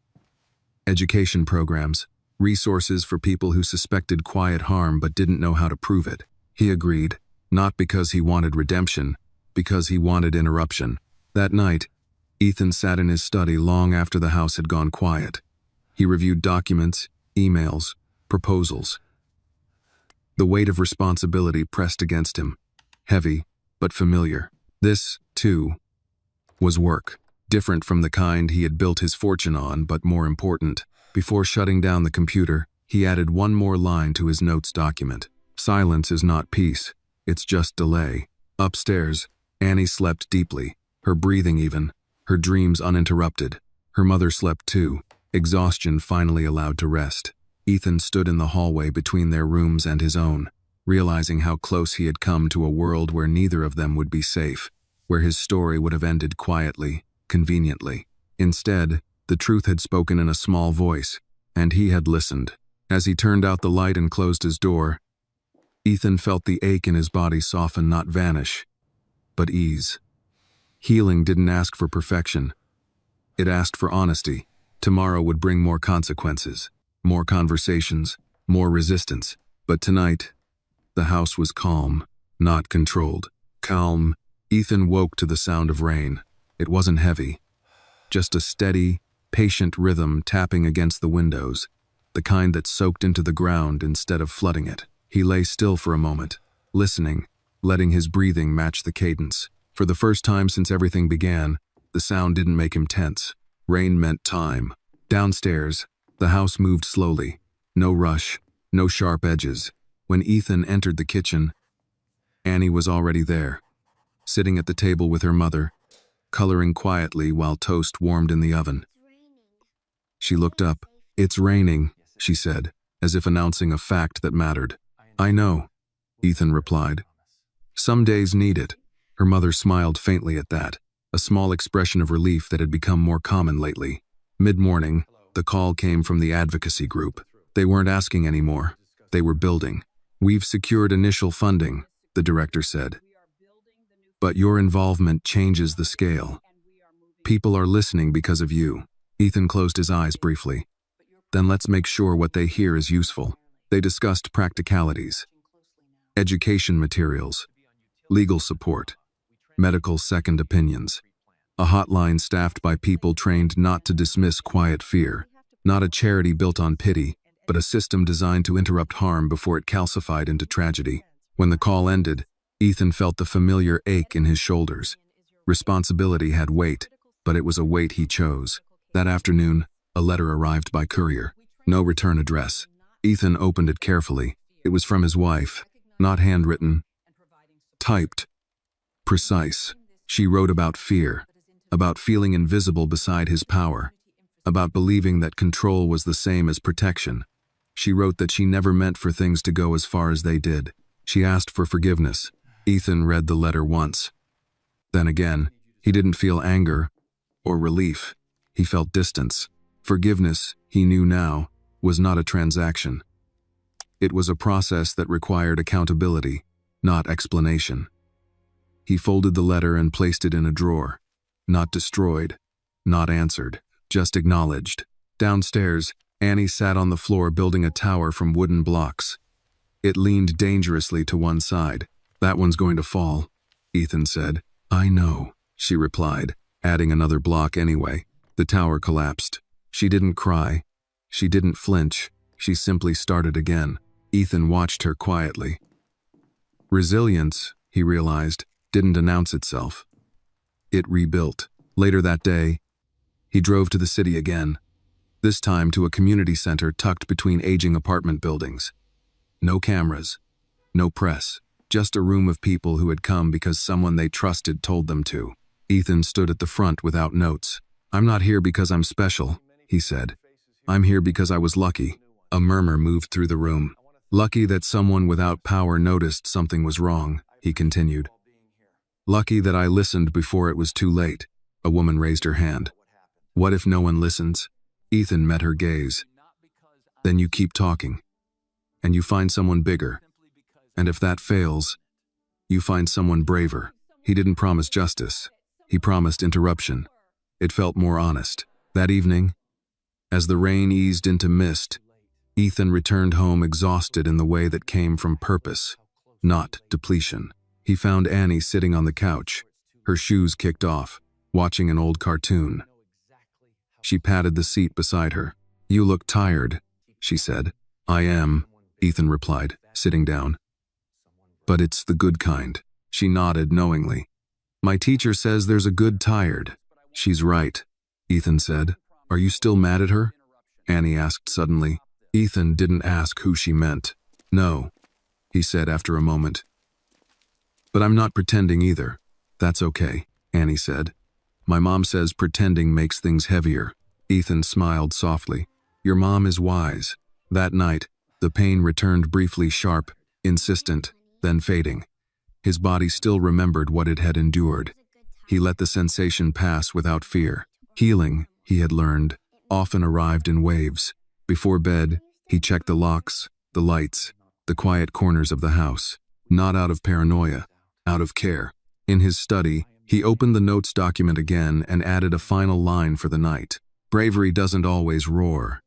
education programs, resources for people who suspected quiet harm but didn't know how to prove it. He agreed, not because he wanted redemption, because he wanted interruption. That night, Ethan sat in his study long after the house had gone quiet. He reviewed documents, emails, proposals. The weight of responsibility pressed against him, heavy but familiar. This, too, was work, different from the kind he had built his fortune on, but more important. Before shutting down the computer, he added one more line to his notes document. Silence is not peace, it's just delay. Upstairs, Annie slept deeply, her breathing even, her dreams uninterrupted. Her mother slept too, exhaustion finally allowed to rest. Ethan stood in the hallway between their rooms and his own, realizing how close he had come to a world where neither of them would be safe, where his story would have ended quietly, conveniently. Instead, the truth had spoken in a small voice, and he had listened. As he turned out the light and closed his door, Ethan felt the ache in his body soften, not vanish, but ease. Healing didn't ask for perfection. It asked for honesty. Tomorrow would bring more consequences, more conversations, more resistance. But tonight, the house was calm, not controlled. Calm. Ethan woke to the sound of rain. It wasn't heavy, just a steady, patient rhythm tapping against the windows, the kind that soaked into the ground instead of flooding it. He lay still for a moment, listening, letting his breathing match the cadence. For the first time since everything began, the sound didn't make him tense. Rain meant time. Downstairs, the house moved slowly. No rush, no sharp edges. When Ethan entered the kitchen, Annie was already there, sitting at the table with her mother, coloring quietly while toast warmed in the oven. She looked up. "It's raining," she said, as if announcing a fact that mattered. "I know," Ethan replied. "Some days need it." Her mother smiled faintly at that, a small expression of relief that had become more common lately. Mid-morning, the call came from the advocacy group. They weren't asking anymore. They were building. "We've secured initial funding," the director said. "But your involvement changes the scale. People are listening because of you." Ethan closed his eyes briefly. "Then let's make sure what they hear is useful." They discussed practicalities, education materials, legal support, medical second opinions, a hotline staffed by people trained not to dismiss quiet fear, not a charity built on pity, but a system designed to interrupt harm before it calcified into tragedy. When the call ended, Ethan felt the familiar ache in his shoulders. Responsibility had weight, but it was a weight he chose. That afternoon, a letter arrived by courier. No return address. Ethan opened it carefully. It was from his wife, not handwritten, typed, precise. She wrote about fear, about feeling invisible beside his power, about believing that control was the same as protection. She wrote that she never meant for things to go as far as they did. She asked for forgiveness. Ethan read the letter once. Then again, he didn't feel anger or relief. He felt distance. Forgiveness, he knew now, was not a transaction. It was a process that required accountability, not explanation. He folded the letter and placed it in a drawer. Not destroyed, not answered, just acknowledged. Downstairs, Annie sat on the floor building a tower from wooden blocks. It leaned dangerously to one side. "That one's going to fall," Ethan said. "I know," she replied, adding another block anyway. The tower collapsed. She didn't cry. She didn't flinch. She simply started again. Ethan watched her quietly. Resilience, he realized, didn't announce itself. It rebuilt. Later that day, he drove to the city again, this time to a community center tucked between aging apartment buildings. No cameras, no press, just a room of people who had come because someone they trusted told them to. Ethan stood at the front without notes. "I'm not here because I'm special," he said. "I'm here because I was lucky." A murmur moved through the room. "Lucky that someone without power noticed something was wrong," he continued. "Lucky that I listened before it was too late." A woman raised her hand. "What if no one listens?" Ethan met her gaze. "Then you keep talking. And you find someone bigger. And if that fails, you find someone braver." He didn't promise justice. He promised interruption. It felt more honest. That evening, as the rain eased into mist, Ethan returned home exhausted in the way that came from purpose, not depletion. He found Annie sitting on the couch, her shoes kicked off, watching an old cartoon. She patted the seat beside her. "You look tired," she said. "I am," Ethan replied, sitting down. "But it's the good kind." She nodded knowingly. "My teacher says there's a good tired." "She's right," Ethan said. "Are you still mad at her?" Annie asked suddenly. Ethan didn't ask who she meant. "No," he said after a moment. "But I'm not pretending either." "That's okay," Annie said. "My mom says pretending makes things heavier." Ethan smiled softly. "Your mom is wise." That night, the pain returned briefly sharp, insistent, then fading. His body still remembered what it had endured. He let the sensation pass without fear. Healing, he had learned, often arrived in waves. Before bed, he checked the locks, the lights, the quiet corners of the house. Not out of paranoia, out of care. In his study, he opened the notes document again and added a final line for the night. Bravery doesn't always roar.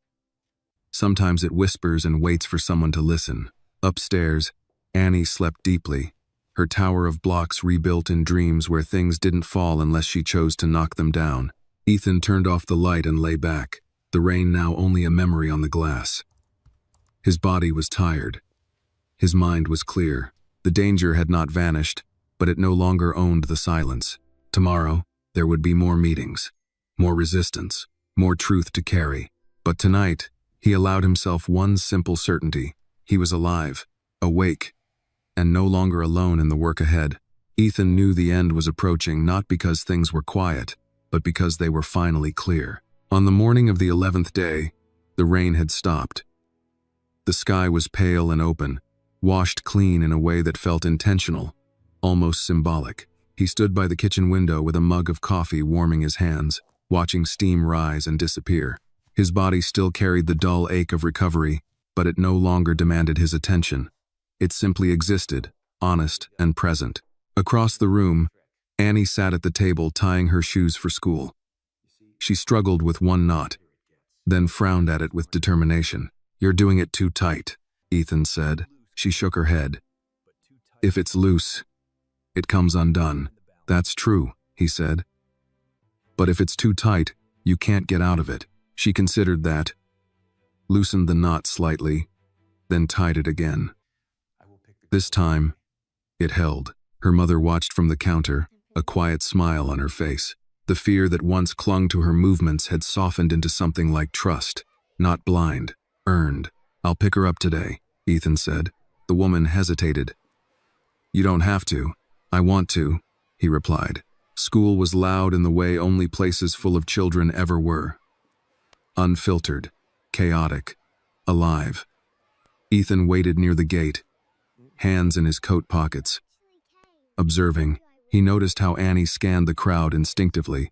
Sometimes it whispers and waits for someone to listen. Upstairs, Annie slept deeply, her tower of blocks rebuilt in dreams where things didn't fall unless she chose to knock them down. Ethan turned off the light and lay back, the rain now only a memory on the glass. His body was tired. His mind was clear. The danger had not vanished, but it no longer owned the silence. Tomorrow, there would be more meetings, more resistance, more truth to carry. But tonight, he allowed himself one simple certainty. He was alive, awake, and no longer alone in the work ahead. Ethan knew the end was approaching not because things were quiet, but because they were finally clear. On the morning of the 11th day, the rain had stopped. The sky was pale and open, washed clean in a way that felt intentional, almost symbolic. He stood by the kitchen window with a mug of coffee warming his hands, watching steam rise and disappear. His body still carried the dull ache of recovery, but it no longer demanded his attention. It simply existed, honest and present. Across the room, Annie sat at the table tying her shoes for school. She struggled with one knot, then frowned at it with determination. "You're doing it too tight," Ethan said. She shook her head. "If it's loose, it comes undone." "That's true," he said. "But if it's too tight, you can't get out of it." She considered that, loosened the knot slightly, then tied it again. This time, it held. Her mother watched from the counter, a quiet smile on her face. The fear that once clung to her movements had softened into something like trust, not blind, earned. "I'll pick her up today," Ethan said. The woman hesitated. "You don't have to. I want to," he replied. School was loud in the way only places full of children ever were. Unfiltered, chaotic, alive. Ethan waited near the gate, hands in his coat pockets. Observing, he noticed how Annie scanned the crowd instinctively,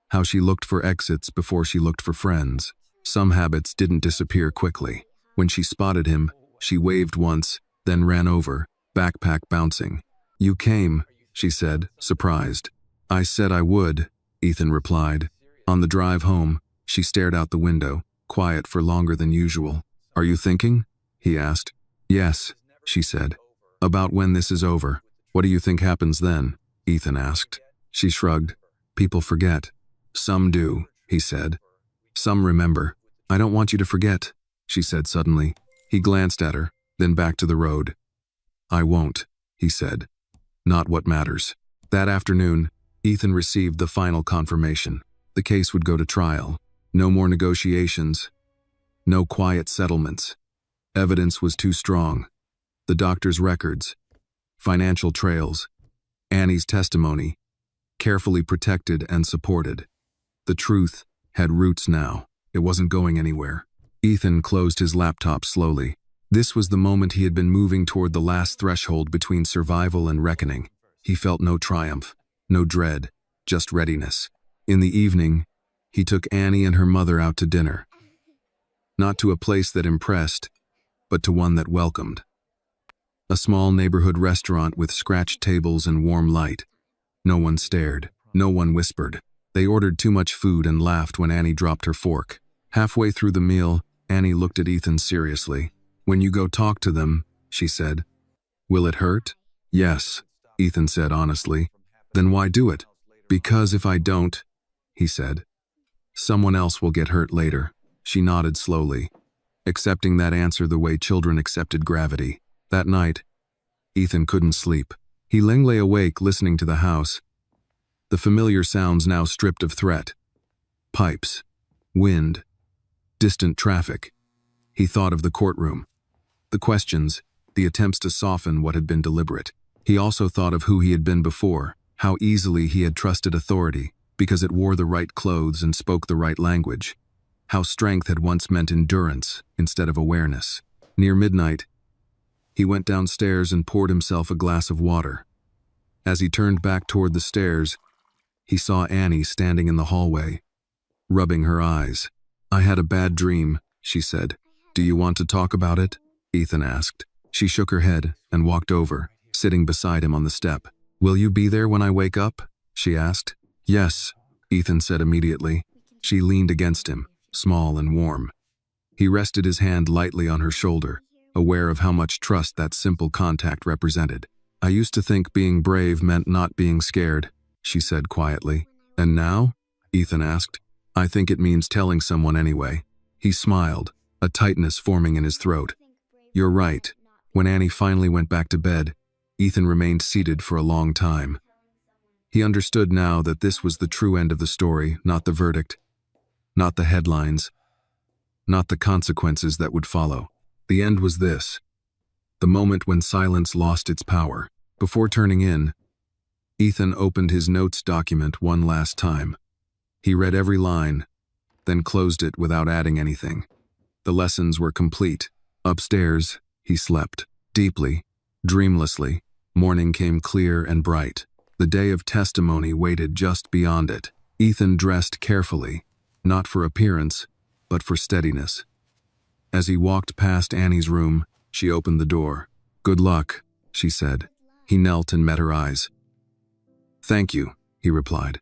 how she looked for exits before she looked for friends. Some habits didn't disappear quickly. When she spotted him, she waved once, then ran over, backpack bouncing. "You came," she said, surprised. "I said I would," Ethan replied. On the drive home, she stared out the window, quiet for longer than usual. "Are you thinking?" he asked. "Yes," she said. "About when this is over. What do you think happens then?" Ethan asked. She shrugged. "People forget." "Some do," he said. "Some remember." "I don't want you to forget," she said suddenly. He glanced at her, then back to the road. "I won't," he said. "Not what matters." That afternoon, Ethan received the final confirmation. The case would go to trial. No more negotiations. No quiet settlements. Evidence was too strong. The doctor's records, financial trails, Annie's testimony, carefully protected and supported. The truth had roots now. It wasn't going anywhere. Ethan closed his laptop slowly. This was the moment he had been moving toward the last threshold between survival and reckoning. He felt no triumph, no dread, just readiness. In the evening, he took Annie and her mother out to dinner. Not to a place that impressed, but to one that welcomed. A small neighborhood restaurant with scratched tables and warm light. No one stared. No one whispered. They ordered too much food and laughed when Annie dropped her fork. Halfway through the meal, Annie looked at Ethan seriously. "When you go talk to them," she said, "will it hurt?" "Yes," Ethan said honestly. "Then why do it?" Because if I don't, he said, someone else will get hurt later. She nodded slowly, accepting that answer the way children accepted gravity. That night, Ethan couldn't sleep. He lay awake listening to the house, the familiar sounds now stripped of threat. Pipes, wind, distant traffic. He thought of the courtroom, the questions, the attempts to soften what had been deliberate. He also thought of who he had been before, how easily he had trusted authority because it wore the right clothes and spoke the right language, how strength had once meant endurance instead of awareness. Near midnight, he went downstairs and poured himself a glass of water. As he turned back toward the stairs, he saw Annie standing in the hallway, rubbing her eyes. "I had a bad dream," she said. "Do you want to talk about it?" Ethan asked. She shook her head and walked over, sitting beside him on the step. "Will you be there when I wake up?" she asked. "Yes," Ethan said immediately. She leaned against him, small and warm. He rested his hand lightly on her shoulder, aware of how much trust that simple contact represented. "I used to think being brave meant not being scared," she said quietly. "And now?" Ethan asked. "I think it means telling someone anyway." He smiled, a tightness forming in his throat. "You're right." When Annie finally went back to bed, Ethan remained seated for a long time. He understood now that this was the true end of the story, not the verdict, not the headlines, not the consequences that would follow. The end was this, the moment when silence lost its power. Before turning in, Ethan opened his notes document one last time. He read every line, then closed it without adding anything. The lessons were complete. Upstairs, he slept, deeply, dreamlessly. Morning came clear and bright. The day of testimony waited just beyond it. Ethan dressed carefully, not for appearance, but for steadiness. As he walked past Annie's room, she opened the door. "Good luck," she said. He knelt and met her eyes. "Thank you," he replied.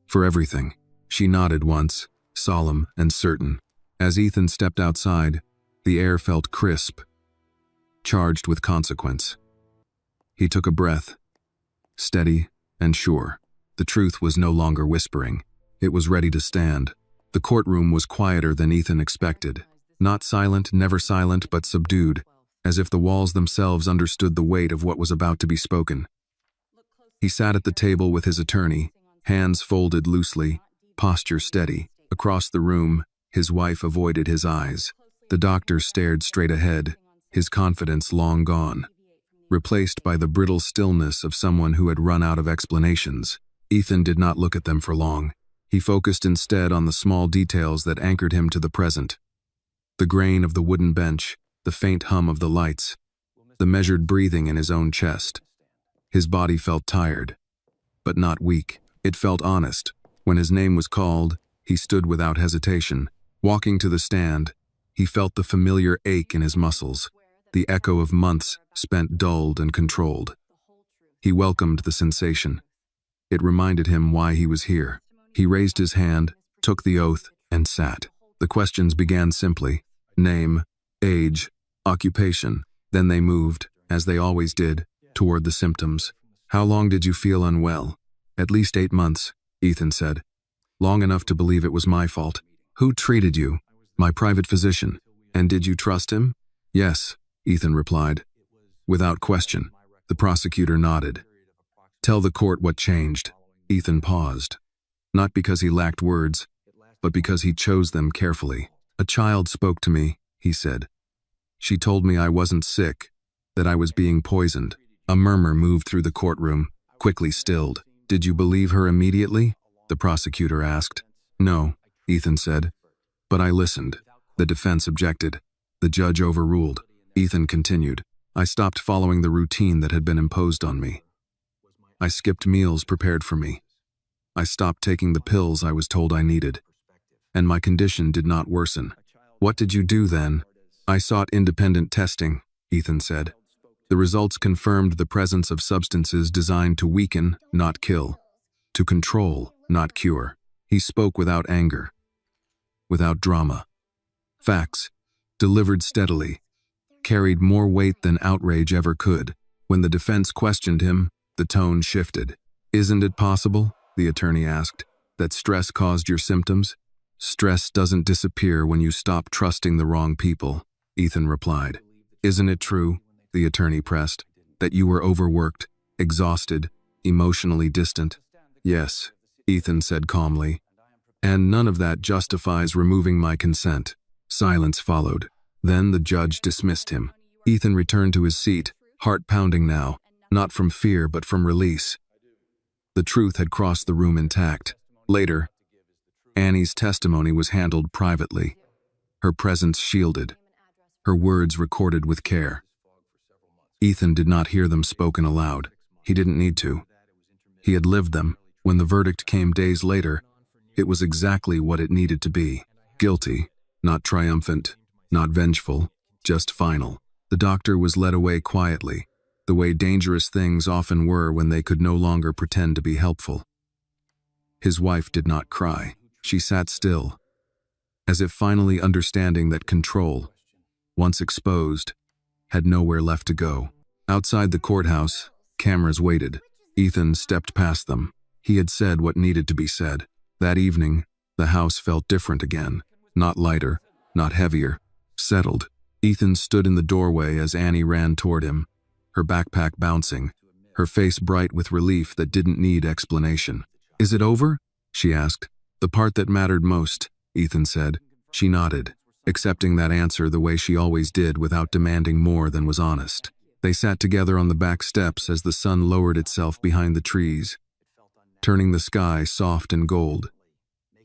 "For everything." She nodded once, solemn and certain. As Ethan stepped outside, the air felt crisp, charged with consequence. He took a breath, steady and sure. The truth was no longer whispering. It was ready to stand. The courtroom was quieter than Ethan expected. Not silent, never silent, but subdued, as if the walls themselves understood the weight of what was about to be spoken. He sat at the table with his attorney, hands folded loosely, posture steady. Across the room, his wife avoided his eyes. The doctor stared straight ahead, his confidence long gone, replaced by the brittle stillness of someone who had run out of explanations. Ethan did not look at them for long. He focused instead on the small details that anchored him to the present. The grain of the wooden bench, the faint hum of the lights, the measured breathing in his own chest. His body felt tired, but not weak. It felt honest. When his name was called, he stood without hesitation. Walking to the stand, he felt the familiar ache in his muscles, the echo of months spent dulled and controlled. He welcomed the sensation. It reminded him why he was here. He raised his hand, took the oath, and sat. The questions began simply: name, age, occupation. Then they moved, as they always did, toward the symptoms. "How long did you feel unwell?" "At least 8 months, Ethan said. "Long enough to believe it was my fault." "Who treated you?" "My private physician." "And did you trust him?" "Yes," Ethan replied. Without question, the prosecutor nodded. "Tell the court what changed." Ethan paused. Not because he lacked words, but because he chose them carefully. "A child spoke to me," he said. "She told me I wasn't sick, that I was being poisoned." A murmur moved through the courtroom, quickly stilled. "Did you believe her immediately?" the prosecutor asked. "No," Ethan said. "But I listened." The defense objected. The judge overruled. Ethan continued. "I stopped following the routine that had been imposed on me. I skipped meals prepared for me. I stopped taking the pills I was told I needed. And my condition did not worsen." "What did you do then?" "I sought independent testing," Ethan said. "The results confirmed the presence of substances designed to weaken, not kill, to control, not cure." He spoke without anger, without drama. Facts, delivered steadily, carried more weight than outrage ever could. When the defense questioned him, the tone shifted. "Isn't it possible?" the attorney asked. That stress caused your symptoms? Stress doesn't disappear when you stop trusting the wrong people, Ethan replied. Isn't it true, the attorney pressed, that you were overworked, exhausted, emotionally distant? Yes, Ethan said calmly. And none of that justifies removing my consent. Silence followed. Then the judge dismissed him. Ethan returned to his seat, heart pounding now, not from fear but from release. The truth had crossed the room intact. Later, Annie's testimony was handled privately, her presence shielded, her words recorded with care. Ethan did not hear them spoken aloud. He didn't need to. He had lived them. When the verdict came days later, it was exactly what it needed to be. Guilty, not triumphant, not vengeful, just final. The doctor was led away quietly, the way dangerous things often were when they could no longer pretend to be helpful. His wife did not cry. She sat still, as if finally understanding that control, once exposed, had nowhere left to go. Outside the courthouse, cameras waited. Ethan stepped past them. He had said what needed to be said. That evening, the house felt different again. Not lighter, not heavier, settled. Ethan stood in the doorway as Annie ran toward him, her backpack bouncing, her face bright with relief that didn't need explanation. Is it over? She asked. The part that mattered most, Ethan said. She nodded, accepting that answer the way she always did without demanding more than was honest. They sat together on the back steps as the sun lowered itself behind the trees, turning the sky soft and gold.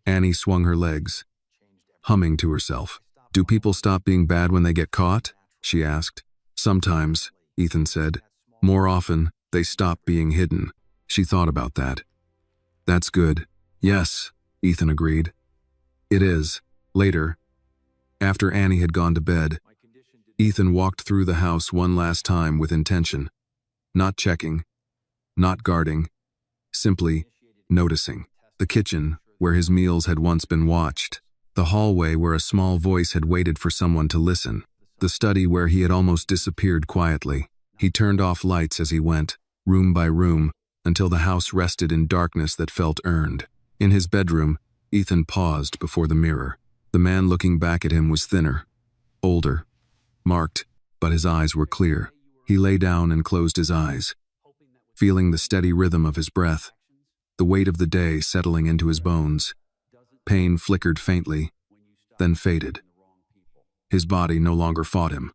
Annie swung her legs, humming to herself. Do people stop being bad when they get caught? She asked. Sometimes, Ethan said. More often, they stop being hidden. She thought about that. That's good. Yes, Ethan agreed. It is. Later, after Annie had gone to bed, Ethan walked through the house one last time with intention. Not checking, not guarding, simply noticing. The kitchen, where his meals had once been watched. The hallway where a small voice had waited for someone to listen. The study where he had almost disappeared quietly. He turned off lights as he went, room by room, until the house rested in darkness that felt earned. In his bedroom, Ethan paused before the mirror. The man looking back at him was thinner, older, marked, but his eyes were clear. He lay down and closed his eyes, feeling the steady rhythm of his breath, the weight of the day settling into his bones. Pain flickered faintly, then faded. His body no longer fought him.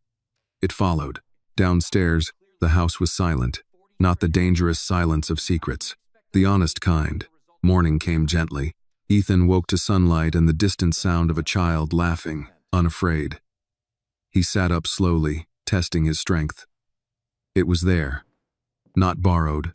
It followed. Downstairs, the house was silent, not the dangerous silence of secrets, the honest kind. Morning came gently. Ethan woke to sunlight and the distant sound of a child laughing, unafraid. He sat up slowly, testing his strength. It was there. Not borrowed,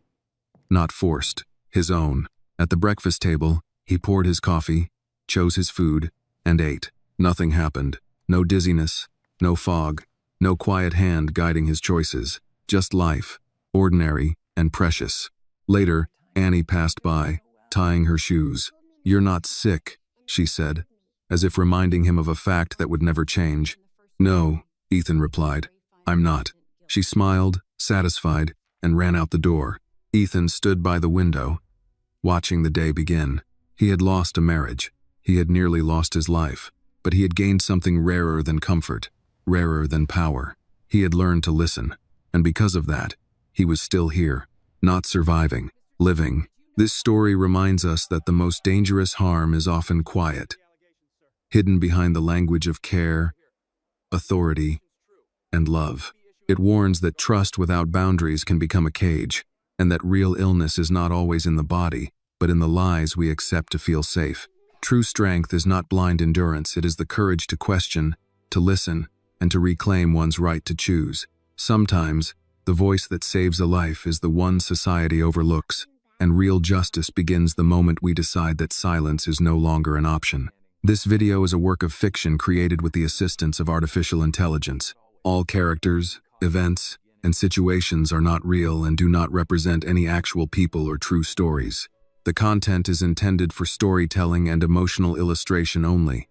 not forced, his own. At the breakfast table, he poured his coffee, chose his food, and ate. Nothing happened. No dizziness, no fog, no quiet hand guiding his choices. Just life, ordinary and precious. Later, Annie passed by, tying her shoes. You're not sick, she said, as if reminding him of a fact that would never change. No, Ethan replied. I'm not. She smiled, satisfied, and ran out the door. Ethan stood by the window, watching the day begin. He had lost a marriage. He had nearly lost his life. But he had gained something rarer than comfort, rarer than power. He had learned to listen. And because of that, he was still here, not surviving, living. This story reminds us that the most dangerous harm is often quiet, hidden behind the language of care, authority, and love. It warns that trust without boundaries can become a cage, and that real illness is not always in the body, but in the lies we accept to feel safe. True strength is not blind endurance, it is the courage to question, to listen, and to reclaim one's right to choose. Sometimes, the voice that saves a life is the one society overlooks, and real justice begins the moment we decide that silence is no longer an option. This video is a work of fiction created with the assistance of artificial intelligence. All characters, events, and situations are not real and do not represent any actual people or true stories. The content is intended for storytelling and emotional illustration only.